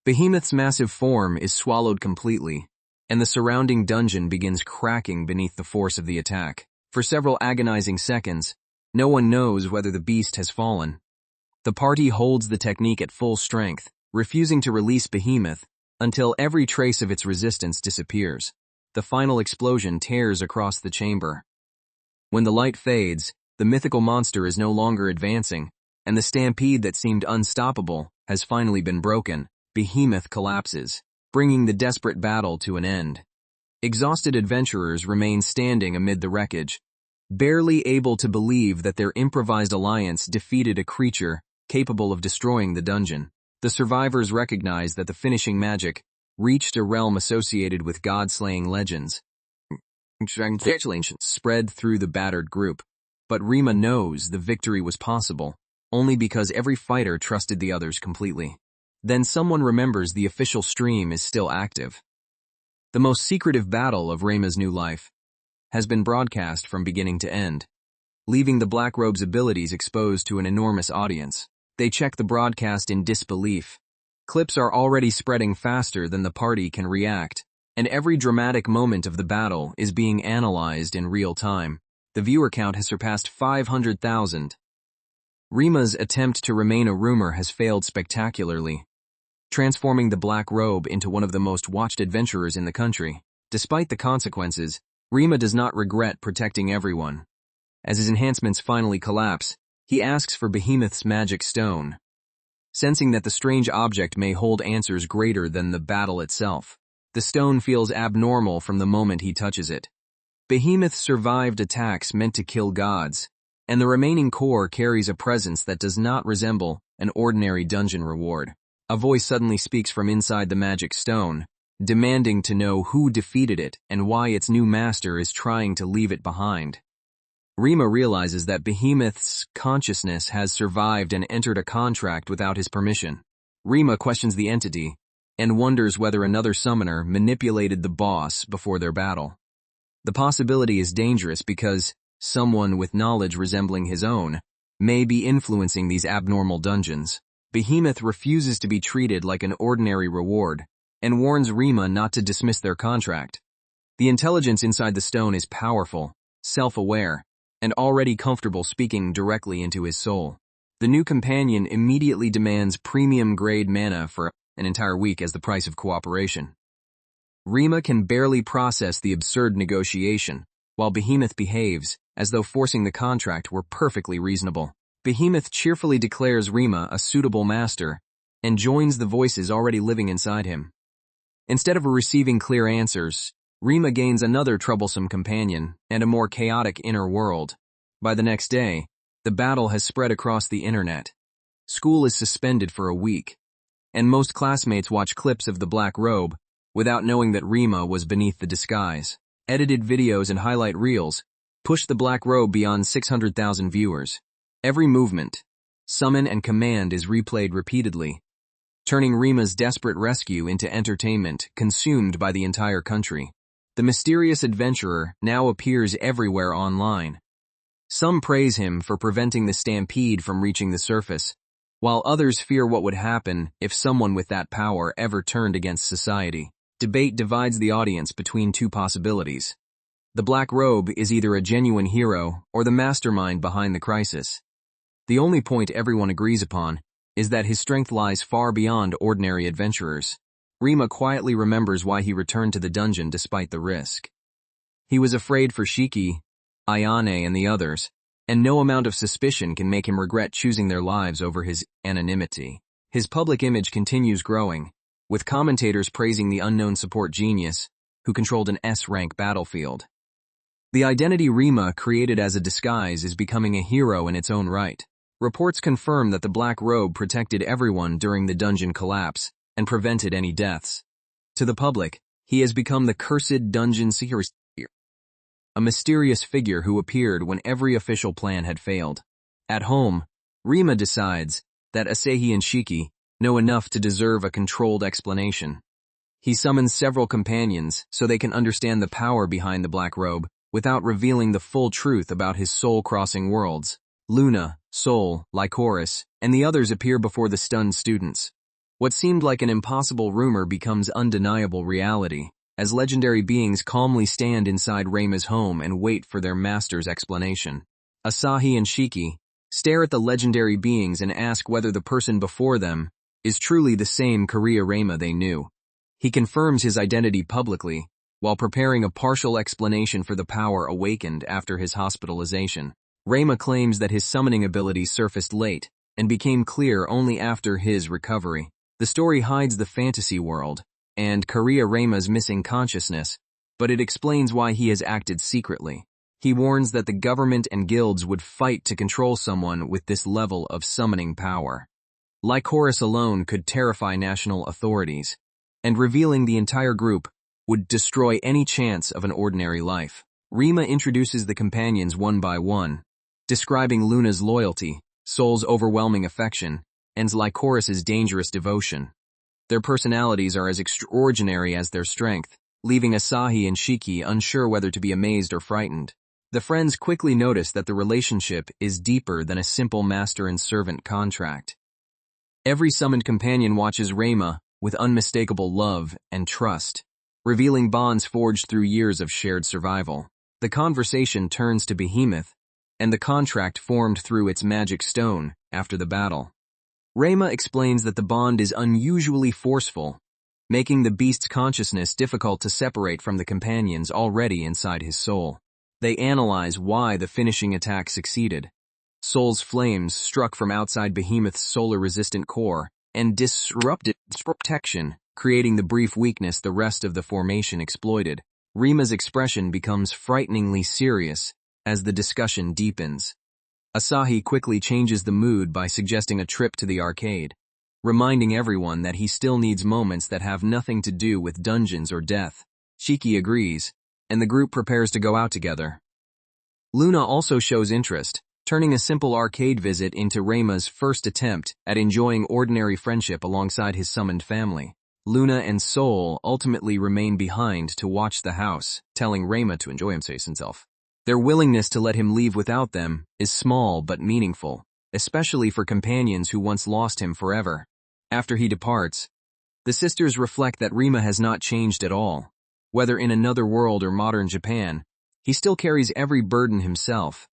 Behemoth's massive form is swallowed completely, and the surrounding dungeon begins cracking beneath the force of the attack. For several agonizing seconds, no one knows whether the beast has fallen. The party holds the technique at full strength, refusing to release Behemoth until every trace of its resistance disappears. The final explosion tears across the chamber. When the light fades, the mythical monster is no longer advancing, and the stampede that seemed unstoppable has finally been broken. Behemoth collapses, bringing the desperate battle to an end. Exhausted adventurers remain standing amid the wreckage, barely able to believe that their improvised alliance defeated a creature capable of destroying the dungeon. The survivors recognize that the finishing magic reached a realm associated with god-slaying legends. Congratulations spread through the battered group, but Reima knows the victory was possible only because every fighter trusted the others completely. Then someone remembers the official stream is still active. The most secretive battle of Reima's new life has been broadcast from beginning to end, leaving the Black Robe's abilities exposed to an enormous audience. They check the broadcast in disbelief. Clips are already spreading faster than the party can react, and every dramatic moment of the battle is being analyzed in real time. The viewer count has surpassed 500,000. Reima's attempt to remain a rumor has failed spectacularly, transforming the Black Robe into one of the most watched adventurers in the country. Despite the consequences, Reima does not regret protecting everyone. As his enhancements finally collapse, he asks for Behemoth's magic stone, sensing that the strange object may hold answers greater than the battle itself. The stone feels abnormal from the moment he touches it. Behemoth survived attacks meant to kill gods, and the remaining core carries a presence that does not resemble an ordinary dungeon reward. A voice suddenly speaks from inside the magic stone, demanding to know who defeated it and why its new master is trying to leave it behind. Reima realizes that Behemoth's consciousness has survived and entered a contract without his permission. Reima questions the entity and wonders whether another summoner manipulated the boss before their battle. The possibility is dangerous because someone with knowledge resembling his own may be influencing these abnormal dungeons. Behemoth refuses to be treated like an ordinary reward and warns Reima not to dismiss their contract. The intelligence inside the stone is powerful, self-aware, and already comfortable speaking directly into his soul. The new companion immediately demands premium-grade mana for an entire week as the price of cooperation. Reima can barely process the absurd negotiation, while Behemoth behaves as though forcing the contract were perfectly reasonable. Behemoth cheerfully declares Reima a suitable master and joins the voices already living inside him. Instead of receiving clear answers, Reima gains another troublesome companion and a more chaotic inner world. By the next day, the battle has spread across the internet. School is suspended for a week, and most classmates watch clips of the Black Robe without knowing that Rima was beneath the disguise. Edited videos and highlight reels pushed the Black Robe beyond 600,000 viewers. Every movement, summon and command is replayed repeatedly, turning Rima's desperate rescue into entertainment consumed by the entire country. The mysterious adventurer now appears everywhere online. Some praise him for preventing the stampede from reaching the surface, while others fear what would happen if someone with that power ever turned against society. Debate divides the audience between two possibilities. The Black Robe is either a genuine hero or the mastermind behind the crisis. The only point everyone agrees upon is that his strength lies far beyond ordinary adventurers. Rima quietly remembers why he returned to the dungeon despite the risk. He was afraid for Shiki, Ayane, and the others, and no amount of suspicion can make him regret choosing their lives over his anonymity. His public image continues growing, with commentators praising the unknown support genius who controlled an S-rank battlefield. The identity Rima created as a disguise is becoming a hero in its own right. Reports confirm that the Black Robe protected everyone during the dungeon collapse and prevented any deaths. To the public, he has become the cursed dungeon seer, a mysterious figure who appeared when every official plan had failed. At home, Rima decides that Asahi and Shiki know enough to deserve a controlled explanation. He summons several companions so they can understand the power behind the Black Robe without revealing the full truth about his soul-crossing worlds. Luna, Soul, Lycoris, and the others appear before the stunned students. What seemed like an impossible rumor becomes undeniable reality, as legendary beings calmly stand inside Rima's home and wait for their master's explanation. Asahi and Shiki stare at the legendary beings and ask whether the person before them is truly the same Rima they knew. He confirms his identity publicly, while preparing a partial explanation for the power awakened after his hospitalization. Rima claims that his summoning abilities surfaced late and became clear only after his recovery. The story hides the fantasy world and Rima's missing consciousness, but it explains why he has acted secretly. He warns that the government and guilds would fight to control someone with this level of summoning power. Lycoris alone could terrify national authorities, and revealing the entire group would destroy any chance of an ordinary life. Rima introduces the companions one by one, describing Luna's loyalty, Soul's overwhelming affection, and Lycoris's dangerous devotion. Their personalities are as extraordinary as their strength, leaving Asahi and Shiki unsure whether to be amazed or frightened. The friends quickly notice that the relationship is deeper than a simple master and servant contract. Every summoned companion watches Rima with unmistakable love and trust, revealing bonds forged through years of shared survival. The conversation turns to Behemoth, and the contract formed through its magic stone after the battle. Rima explains that the bond is unusually forceful, making the beast's consciousness difficult to separate from the companions already inside his soul. They analyze why the finishing attack succeeded. Soul's flames struck from outside Behemoth's solar-resistant core and disrupted its protection, creating the brief weakness the rest of the formation exploited. Rima's expression becomes frighteningly serious as the discussion deepens. Asahi quickly changes the mood by suggesting a trip to the arcade, reminding everyone that he still needs moments that have nothing to do with dungeons or death. Shiki agrees, and the group prepares to go out together. Luna also shows interest, turning a simple arcade visit into Rima's first attempt at enjoying ordinary friendship alongside his summoned family. Luna and Soul ultimately remain behind to watch the house, telling Rima to enjoy himself. Their willingness to let him leave without them is small but meaningful, especially for companions who once lost him forever. After he departs, the sisters reflect that Rima has not changed at all. Whether in another world or modern Japan, he still carries every burden himself,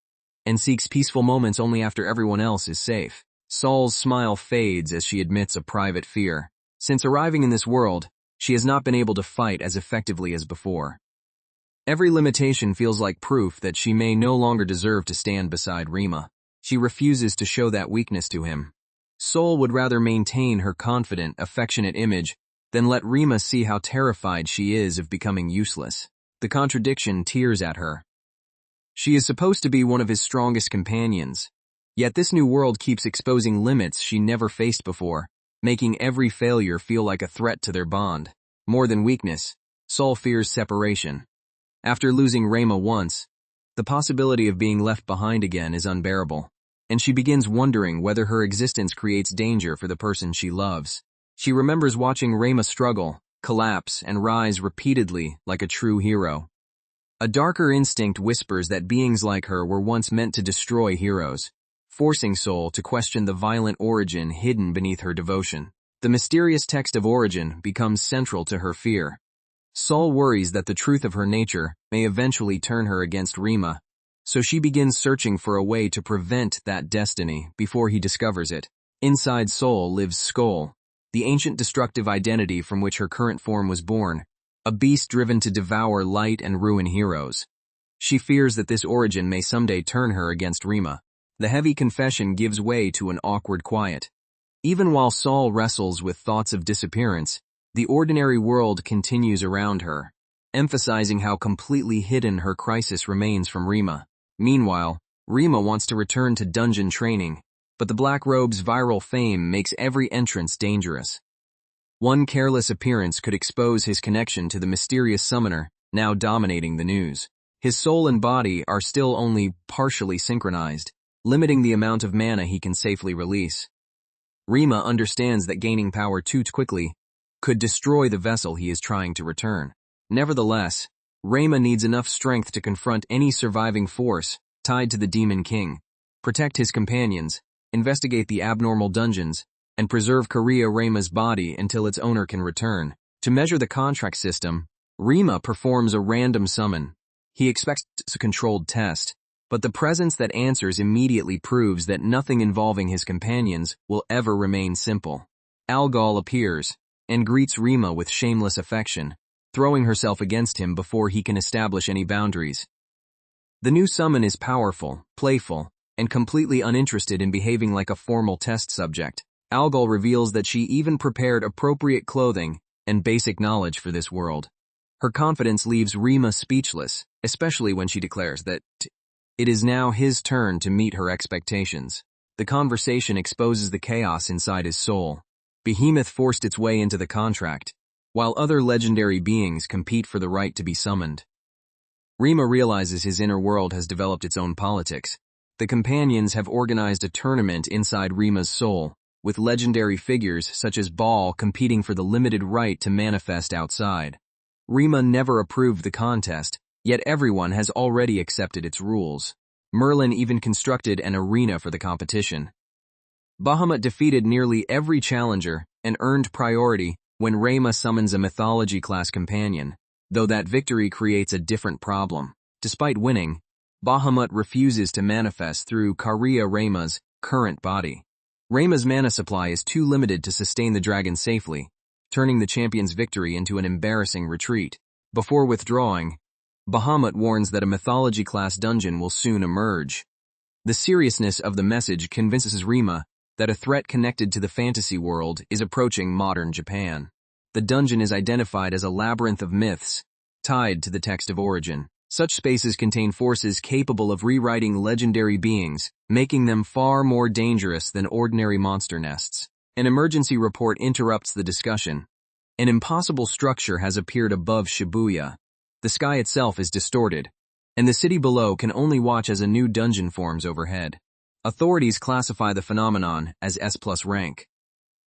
and seeks peaceful moments only after everyone else is safe. Soul's smile fades as she admits a private fear. Since arriving in this world, she has not been able to fight as effectively as before. Every limitation feels like proof that she may no longer deserve to stand beside Rima. She refuses to show that weakness to him. Soul would rather maintain her confident, affectionate image than let Rima see how terrified she is of becoming useless. The contradiction tears at her. She is supposed to be one of his strongest companions, yet this new world keeps exposing limits she never faced before, making every failure feel like a threat to their bond. More than weakness, Sol fears separation. After losing Reima once, the possibility of being left behind again is unbearable, and she begins wondering whether her existence creates danger for the person she loves. She remembers watching Reima struggle, collapse, and rise repeatedly like a true hero. A darker instinct whispers that beings like her were once meant to destroy heroes, forcing Sol to question the violent origin hidden beneath her devotion. The mysterious text of origin becomes central to her fear. Sol worries that the truth of her nature may eventually turn her against Reima, so she begins searching for a way to prevent that destiny before he discovers it. Inside Sol lives Skoll, the ancient destructive identity from which her current form was born, a beast driven to devour light and ruin heroes. She fears that this origin may someday turn her against Reima. The heavy confession gives way to an awkward quiet. Even while Sol wrestles with thoughts of disappearance, the ordinary world continues around her, emphasizing how completely hidden her crisis remains from Reima. Meanwhile, Reima wants to return to dungeon training, but the Black Robe's viral fame makes every entrance dangerous. One careless appearance could expose his connection to the mysterious summoner now dominating the news. His soul and body are still only partially synchronized, limiting the amount of mana he can safely release. Reima understands that gaining power too quickly could destroy the vessel he is trying to return. Nevertheless, Reima needs enough strength to confront any surviving force tied to the Demon King, protect his companions, investigate the abnormal dungeons, and preserve Reima's body until its owner can return. To measure the contract system, Reima performs a random summon. He expects a controlled test, but the presence that answers immediately proves that nothing involving his companions will ever remain simple. Algol appears and greets Reima with shameless affection, throwing herself against him before he can establish any boundaries. The new summon is powerful, playful, and completely uninterested in behaving like a formal test subject. Algol reveals that she even prepared appropriate clothing and basic knowledge for this world. Her confidence leaves Reima speechless, especially when she declares that it is now his turn to meet her expectations. The conversation exposes the chaos inside his soul. Behemoth forced its way into the contract, while other legendary beings compete for the right to be summoned. Reima realizes his inner world has developed its own politics. The companions have organized a tournament inside Rima's soul, with legendary figures such as Baal competing for the limited right to manifest outside. Reima never approved the contest, yet everyone has already accepted its rules. Merlin even constructed an arena for the competition. Bahamut defeated nearly every challenger and earned priority when Reima summons a mythology-class companion, though that victory creates a different problem. Despite winning, Bahamut refuses to manifest through Reima's current body. Reima's mana supply is too limited to sustain the dragon safely, turning the champion's victory into an embarrassing retreat. Before withdrawing, Bahamut warns that a mythology-class dungeon will soon emerge. The seriousness of the message convinces Reima that a threat connected to the fantasy world is approaching modern Japan. The dungeon is identified as a labyrinth of myths, tied to the text of origin. Such spaces contain forces capable of rewriting legendary beings, making them far more dangerous than ordinary monster nests. An emergency report interrupts the discussion. An impossible structure has appeared above Shibuya. The sky itself is distorted, and the city below can only watch as a new dungeon forms overhead. Authorities classify the phenomenon as S+ rank.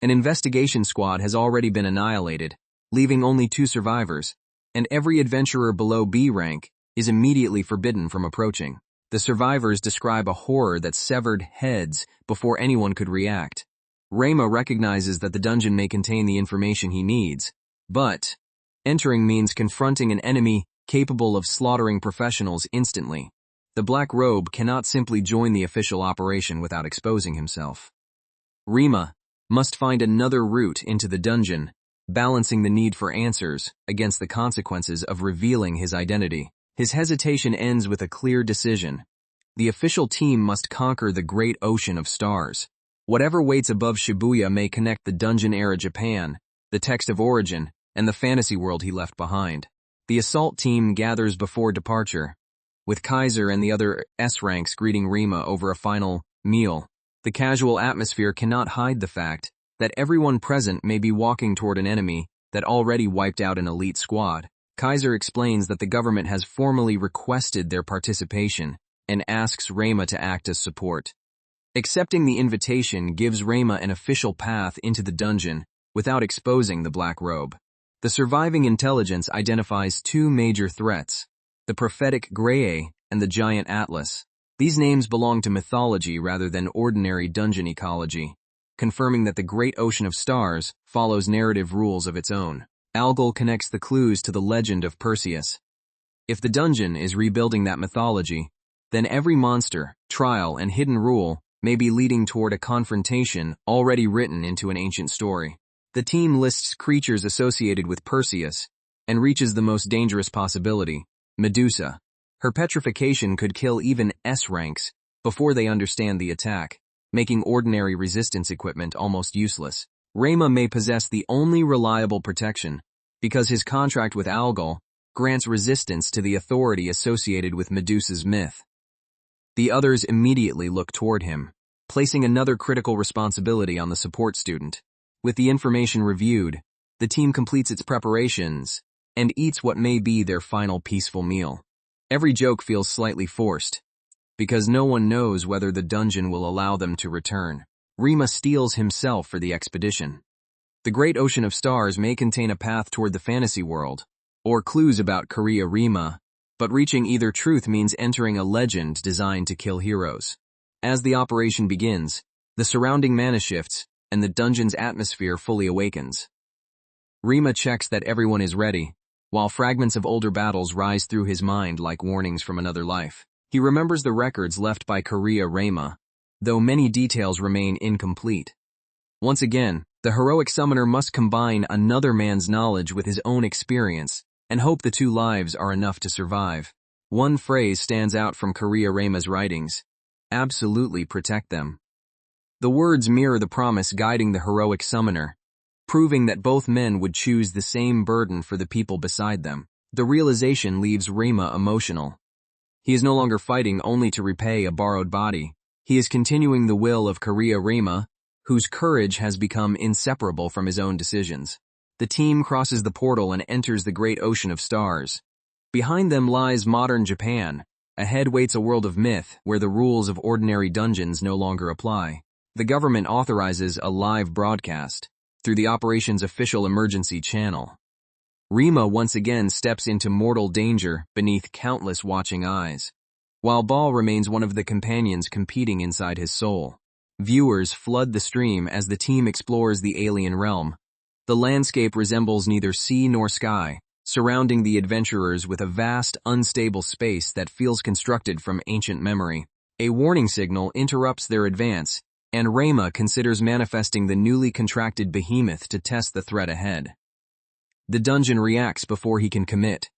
An investigation squad has already been annihilated, leaving only 2 survivors, and every adventurer below B rank is immediately forbidden from approaching. The survivors describe a horror that severed heads before anyone could react. Reima recognizes that the dungeon may contain the information he needs, but entering means confronting an enemy capable of slaughtering professionals instantly. The Black Robe cannot simply join the official operation without exposing himself. Reima must find another route into the dungeon, balancing the need for answers against the consequences of revealing his identity. His hesitation ends with a clear decision. The official team must conquer the great ocean of stars. Whatever waits above Shibuya may connect the dungeon-era Japan, the text of origin, and the fantasy world he left behind. The assault team gathers before departure, with Kaiser and the other S-ranks greeting Reima over a final meal. The casual atmosphere cannot hide the fact that everyone present may be walking toward an enemy that already wiped out an elite squad. Kaiser explains that the government has formally requested their participation and asks Reima to act as support. Accepting the invitation gives Reima an official path into the dungeon without exposing the black robe. The surviving intelligence identifies two major threats, the prophetic Grey and the giant Atlas. These names belong to mythology rather than ordinary dungeon ecology, confirming that the Great Ocean of Stars follows narrative rules of its own. Algol connects the clues to the legend of Perseus. If the dungeon is rebuilding that mythology, then every monster, trial, and hidden rule may be leading toward a confrontation already written into an ancient story. The team lists creatures associated with Perseus and reaches the most dangerous possibility, Medusa. Her petrification could kill even S ranks before they understand the attack, making ordinary resistance equipment almost useless. Reima may possess the only reliable protection because his contract with Algol grants resistance to the authority associated with Medusa's myth. The others immediately look toward him, placing another critical responsibility on the support student. With the information reviewed, the team completes its preparations and eats what may be their final peaceful meal. Every joke feels slightly forced, because no one knows whether the dungeon will allow them to return. Reima steels himself for the expedition. The Great Ocean of Stars may contain a path toward the fantasy world, or clues about Korea Reima, but reaching either truth means entering a legend designed to kill heroes. As the operation begins, the surrounding mana shifts, and the dungeon's atmosphere fully awakens. Reima checks that everyone is ready, while fragments of older battles rise through his mind like warnings from another life. He remembers the records left by Korea Reima, though many details remain incomplete. Once again, the heroic summoner must combine another man's knowledge with his own experience and hope the two lives are enough to survive. One phrase stands out from Korea Reima's writings: absolutely protect them. The words mirror the promise guiding the heroic summoner, proving that both men would choose the same burden for the people beside them. The realization leaves Reima emotional. He is no longer fighting only to repay a borrowed body. He is continuing the will of Korea Reima, whose courage has become inseparable from his own decisions. The team crosses the portal and enters the Great Ocean of Stars. Behind them lies modern Japan. Ahead waits a world of myth where the rules of ordinary dungeons no longer apply. The government authorizes a live broadcast through the operation's official emergency channel. Reima once again steps into mortal danger beneath countless watching eyes, while Ball remains one of the companions competing inside his soul. Viewers flood the stream as the team explores the alien realm. The landscape resembles neither sea nor sky, surrounding the adventurers with a vast, unstable space that feels constructed from ancient memory. A warning signal interrupts their advance, and Reima considers manifesting the newly contracted behemoth to test the threat ahead. The dungeon reacts before he can commit,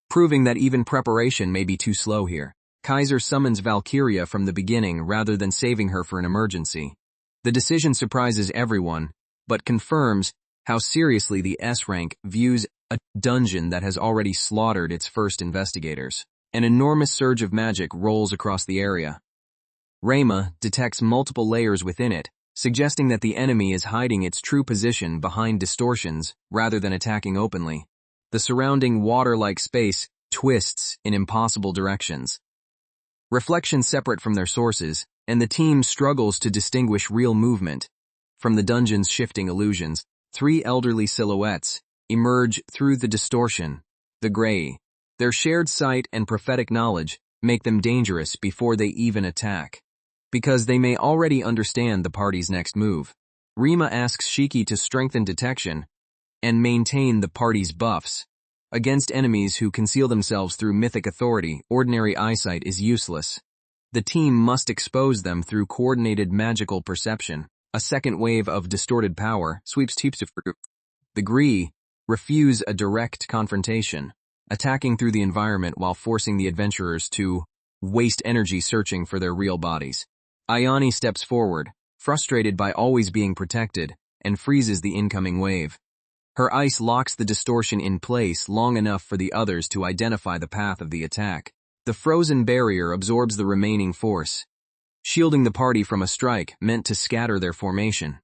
proving that even preparation may be too slow here. Kaiser summons Valkyria from the beginning rather than saving her for an emergency. The decision surprises everyone, but confirms how seriously the S-rank views a dungeon that has already slaughtered its first investigators. An enormous surge of magic rolls across the area. Reima detects multiple layers within it, suggesting that the enemy is hiding its true position behind distortions rather than attacking openly. The surrounding water-like space twists in impossible directions. Reflections separate from their sources, and the team struggles to distinguish real movement from the dungeon's shifting illusions. Three elderly silhouettes emerge through the distortion, the gray. Their shared sight and prophetic knowledge make them dangerous before they even attack, because they may already understand the party's next move. Reima asks Shiki to strengthen detection and maintain the party's buffs. Against enemies who conceal themselves through mythic authority, ordinary eyesight is useless. The team must expose them through coordinated magical perception. A second wave of distorted power sweeps through. The Gree refuse a direct confrontation, attacking through the environment while forcing the adventurers to waste energy searching for their real bodies. Ayani steps forward, frustrated by always being protected, and freezes the incoming wave. Her ice locks the distortion in place long enough for the others to identify the path of the attack. The frozen barrier absorbs the remaining force, shielding the party from a strike meant to scatter their formation.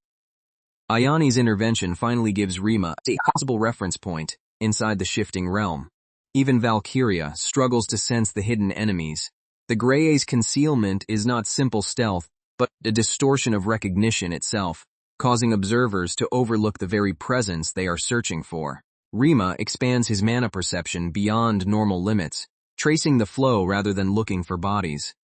Ayane's intervention finally gives Rima a possible reference point inside the shifting realm. Even Valkyria struggles to sense the hidden enemies. The Grey's concealment is not simple stealth, but a distortion of recognition itself, causing observers to overlook the very presence they are searching for. Rima expands his mana perception beyond normal limits, tracing the flow rather than looking for bodies.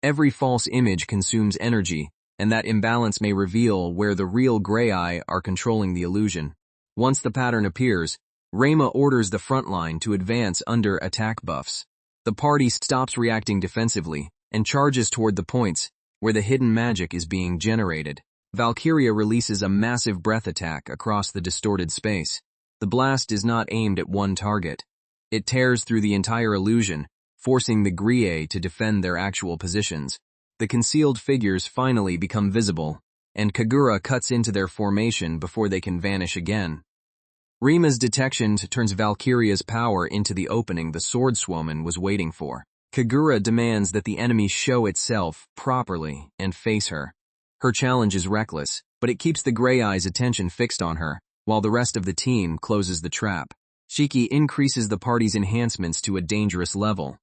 Every false image consumes energy, and that imbalance may reveal where the real Grey are controlling the illusion. Once the pattern appears, Rima orders the front line to advance under attack buffs. The party stops reacting defensively and charges toward the points where the hidden magic is being generated. Valkyria releases a massive breath attack across the distorted space. The blast is not aimed at one target. It tears through the entire illusion, forcing the Grey to defend their actual positions. The concealed figures finally become visible, and Kagura cuts into their formation before they can vanish again. Rima's detection turns Valkyria's power into the opening the swordswoman was waiting for. Kagura demands that the enemy show itself properly and face her. Her challenge is reckless, but it keeps the Grey's attention fixed on her, while the rest of the team closes the trap. Shiki increases the party's enhancements to a dangerous level.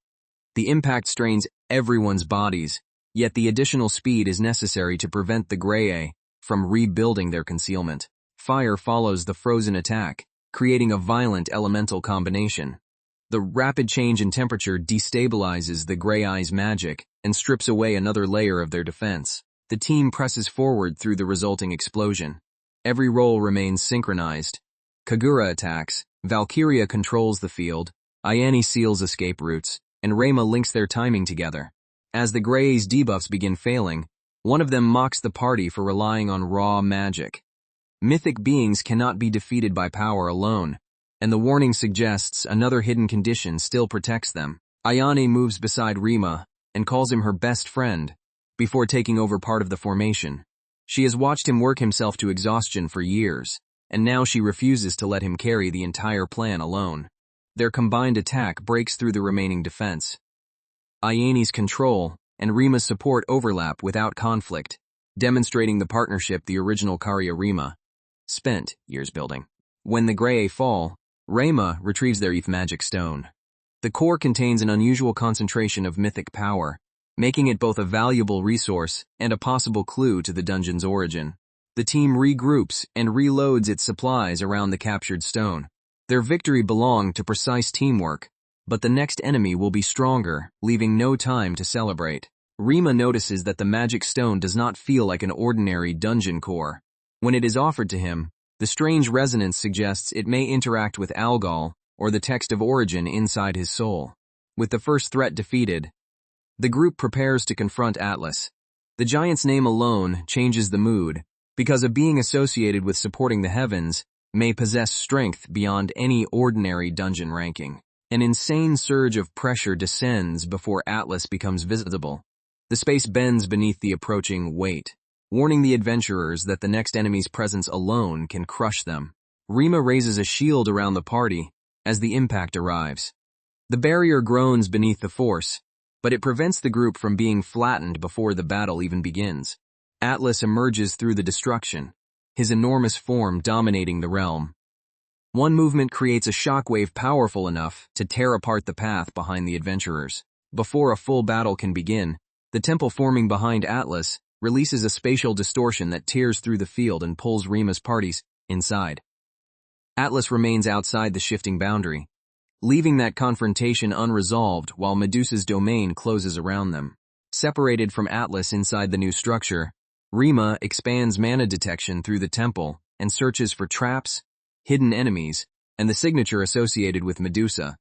The impact strains everyone's bodies, yet the additional speed is necessary to prevent the Grey from rebuilding their concealment. Fire follows the frozen attack, creating a violent elemental combination. The rapid change in temperature destabilizes the Grey's magic and strips away another layer of their defense. The team presses forward through the resulting explosion. Every roll remains synchronized. Kagura attacks, Valkyria controls the field, Ayane seals escape routes, and Rima links their timing together. As the Grey's debuffs begin failing, one of them mocks the party for relying on raw magic. Mythic beings cannot be defeated by power alone, and the warning suggests another hidden condition still protects them. Ayane moves beside Rima and calls him her best friend, before taking over part of the formation. She has watched him work himself to exhaustion for years, and now she refuses to let him carry the entire plan alone. Their combined attack breaks through the remaining defense. Ayane's control and Rima's support overlap without conflict, demonstrating the partnership the original Karya-Rima spent years building. When the Grey fall, Rima retrieves their ETH magic stone. The core contains an unusual concentration of mythic power, making it both a valuable resource and a possible clue to the dungeon's origin. The team regroups and reloads its supplies around the captured stone. Their victory belonged to precise teamwork, but the next enemy will be stronger, leaving no time to celebrate. Rima notices that the magic stone does not feel like an ordinary dungeon core. When it is offered to him, the strange resonance suggests it may interact with Algol or the text of origin inside his soul. With the first threat defeated, the group prepares to confront Atlas. The giant's name alone changes the mood, because a being associated with supporting the heavens may possess strength beyond any ordinary dungeon ranking. An insane surge of pressure descends before Atlas becomes visible. The space bends beneath the approaching weight, warning the adventurers that the next enemy's presence alone can crush them. Rima raises a shield around the party as the impact arrives. The barrier groans beneath the force, but it prevents the group from being flattened before the battle even begins. Atlas emerges through the destruction, his enormous form dominating the realm. One movement creates a shockwave powerful enough to tear apart the path behind the adventurers. Before a full battle can begin, the temple forming behind Atlas releases a spatial distortion that tears through the field and pulls Rima's parties inside. Atlas remains outside the shifting boundary, leaving that confrontation unresolved while Medusa's domain closes around them. Separated from Atlas inside the new structure, Rima expands mana detection through the temple and searches for traps, hidden enemies, and the signature associated with Medusa.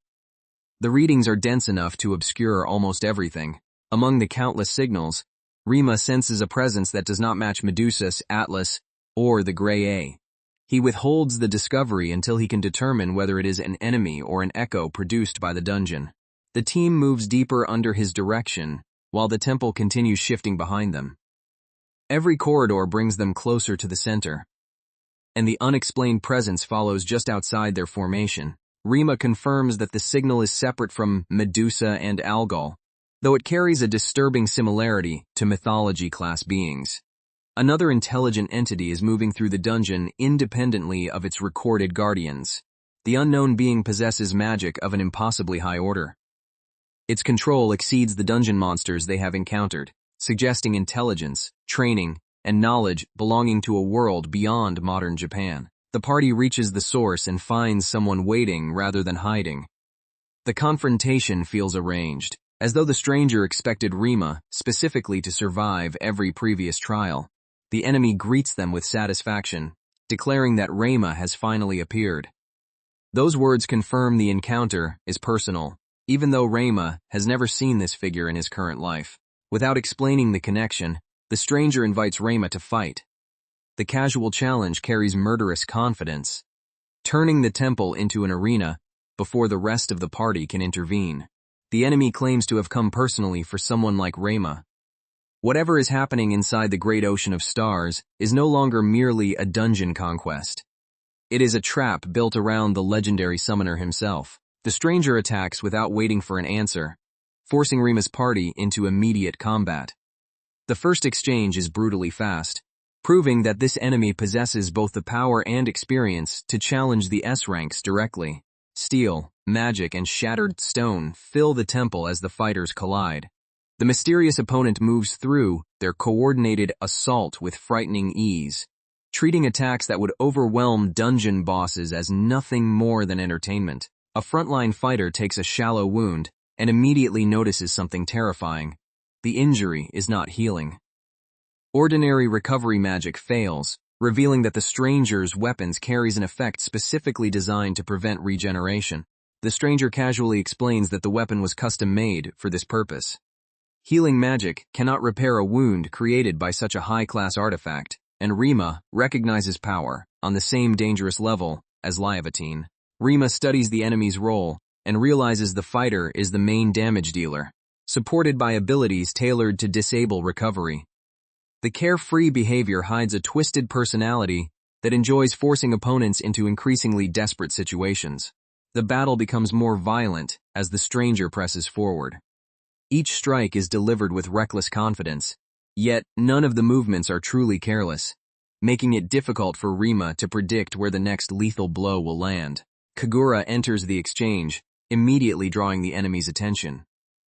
The readings are dense enough to obscure almost everything. Among the countless signals, Rima senses a presence that does not match Medusa's, Atlas, or the Grey. He withholds the discovery until he can determine whether it is an enemy or an echo produced by the dungeon. The team moves deeper under his direction, while the temple continues shifting behind them. Every corridor brings them closer to the center, and the unexplained presence follows just outside their formation. Rima confirms that the signal is separate from Medusa and Algol, though it carries a disturbing similarity to mythology-class beings. Another intelligent entity is moving through the dungeon independently of its recorded guardians. The unknown being possesses magic of an impossibly high order. Its control exceeds the dungeon monsters they have encountered, suggesting intelligence, training, and knowledge belonging to a world beyond modern Japan. The party reaches the source and finds someone waiting rather than hiding. The confrontation feels arranged, as though the stranger expected Rima specifically to survive every previous trial. The enemy greets them with satisfaction, declaring that Rima has finally appeared. Those words confirm the encounter is personal, even though Rima has never seen this figure in his current life. Without explaining the connection, the stranger invites Rima to fight. The casual challenge carries murderous confidence, turning the temple into an arena before the rest of the party can intervene. The enemy claims to have come personally for someone like Rima. Whatever is happening inside the great ocean of stars is no longer merely a dungeon conquest. It is a trap built around the legendary summoner himself. The stranger attacks without waiting for an answer, forcing Rima's party into immediate combat. The first exchange is brutally fast, proving that this enemy possesses both the power and experience to challenge the S ranks directly. Steel, magic, and shattered stone fill the temple as the fighters collide. The mysterious opponent moves through their coordinated assault with frightening ease, treating attacks that would overwhelm dungeon bosses as nothing more than entertainment. A frontline fighter takes a shallow wound and immediately notices something terrifying. The injury is not healing. Ordinary recovery magic fails, revealing that the stranger's weapons carries an effect specifically designed to prevent regeneration. The stranger casually explains that the weapon was custom-made for this purpose. Healing magic cannot repair a wound created by such a high-class artifact, and Rima recognizes power on the same dangerous level as Liavatine. Rima studies the enemy's role and realizes the fighter is the main damage dealer, supported by abilities tailored to disable recovery. The carefree behavior hides a twisted personality that enjoys forcing opponents into increasingly desperate situations. The battle becomes more violent as the stranger presses forward. Each strike is delivered with reckless confidence, yet none of the movements are truly careless, making it difficult for Rima to predict where the next lethal blow will land. Kagura enters the exchange, immediately drawing the enemy's attention.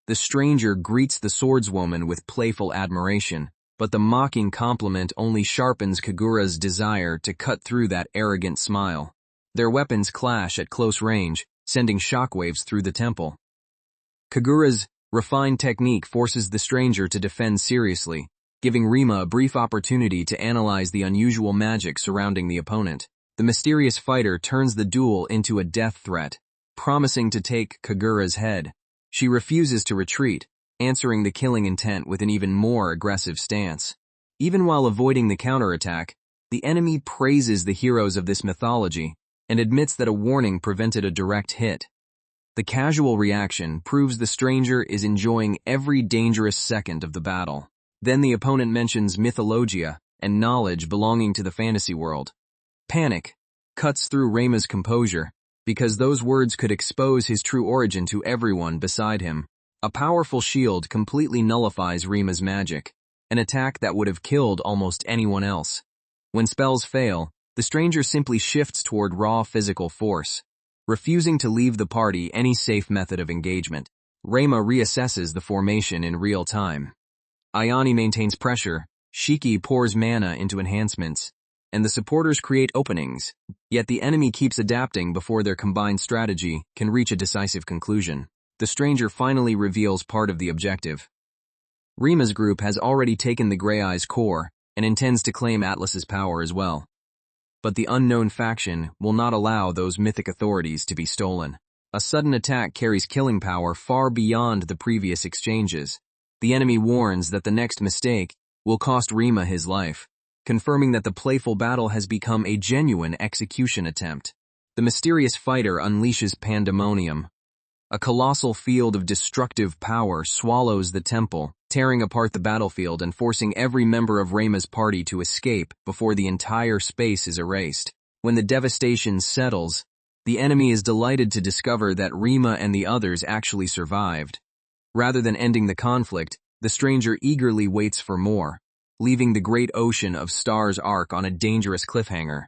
The stranger greets the swordswoman with playful admiration, but the mocking compliment only sharpens Kagura's desire to cut through that arrogant smile. Their weapons clash at close range, sending shockwaves through the temple. Kagura's refined technique forces the stranger to defend seriously, giving Rima a brief opportunity to analyze the unusual magic surrounding the opponent. The mysterious fighter turns the duel into a death threat, promising to take Kagura's head. She refuses to retreat, answering the killing intent with an even more aggressive stance. Even while avoiding the counterattack, the enemy praises the heroes of this mythology and admits that a warning prevented a direct hit. The casual reaction proves the stranger is enjoying every dangerous second of the battle. Then the opponent mentions mythologia and knowledge belonging to the fantasy world. Panic cuts through Rima's composure, because those words could expose his true origin to everyone beside him. A powerful shield completely nullifies Rima's magic, an attack that would have killed almost anyone else. When spells fail, the stranger simply shifts toward raw physical force, refusing to leave the party any safe method of engagement. Rima reassesses the formation in real time. Ayane maintains pressure, Shiki pours mana into enhancements, and the supporters create openings, yet the enemy keeps adapting before their combined strategy can reach a decisive conclusion. The stranger finally reveals part of the objective. Rima's group has already taken the Grey Eye's core and intends to claim Atlas's power as well. But the unknown faction will not allow those mythic authorities to be stolen. A sudden attack carries killing power far beyond the previous exchanges. The enemy warns that the next mistake will cost Rima his life, confirming that the playful battle has become a genuine execution attempt. The mysterious fighter unleashes pandemonium. A colossal field of destructive power swallows the temple, tearing apart the battlefield and forcing every member of Rima's party to escape before the entire space is erased. When the devastation settles, the enemy is delighted to discover that Rima and the others actually survived. Rather than ending the conflict, the stranger eagerly waits for more, leaving the great ocean of Stars arc on a dangerous cliffhanger.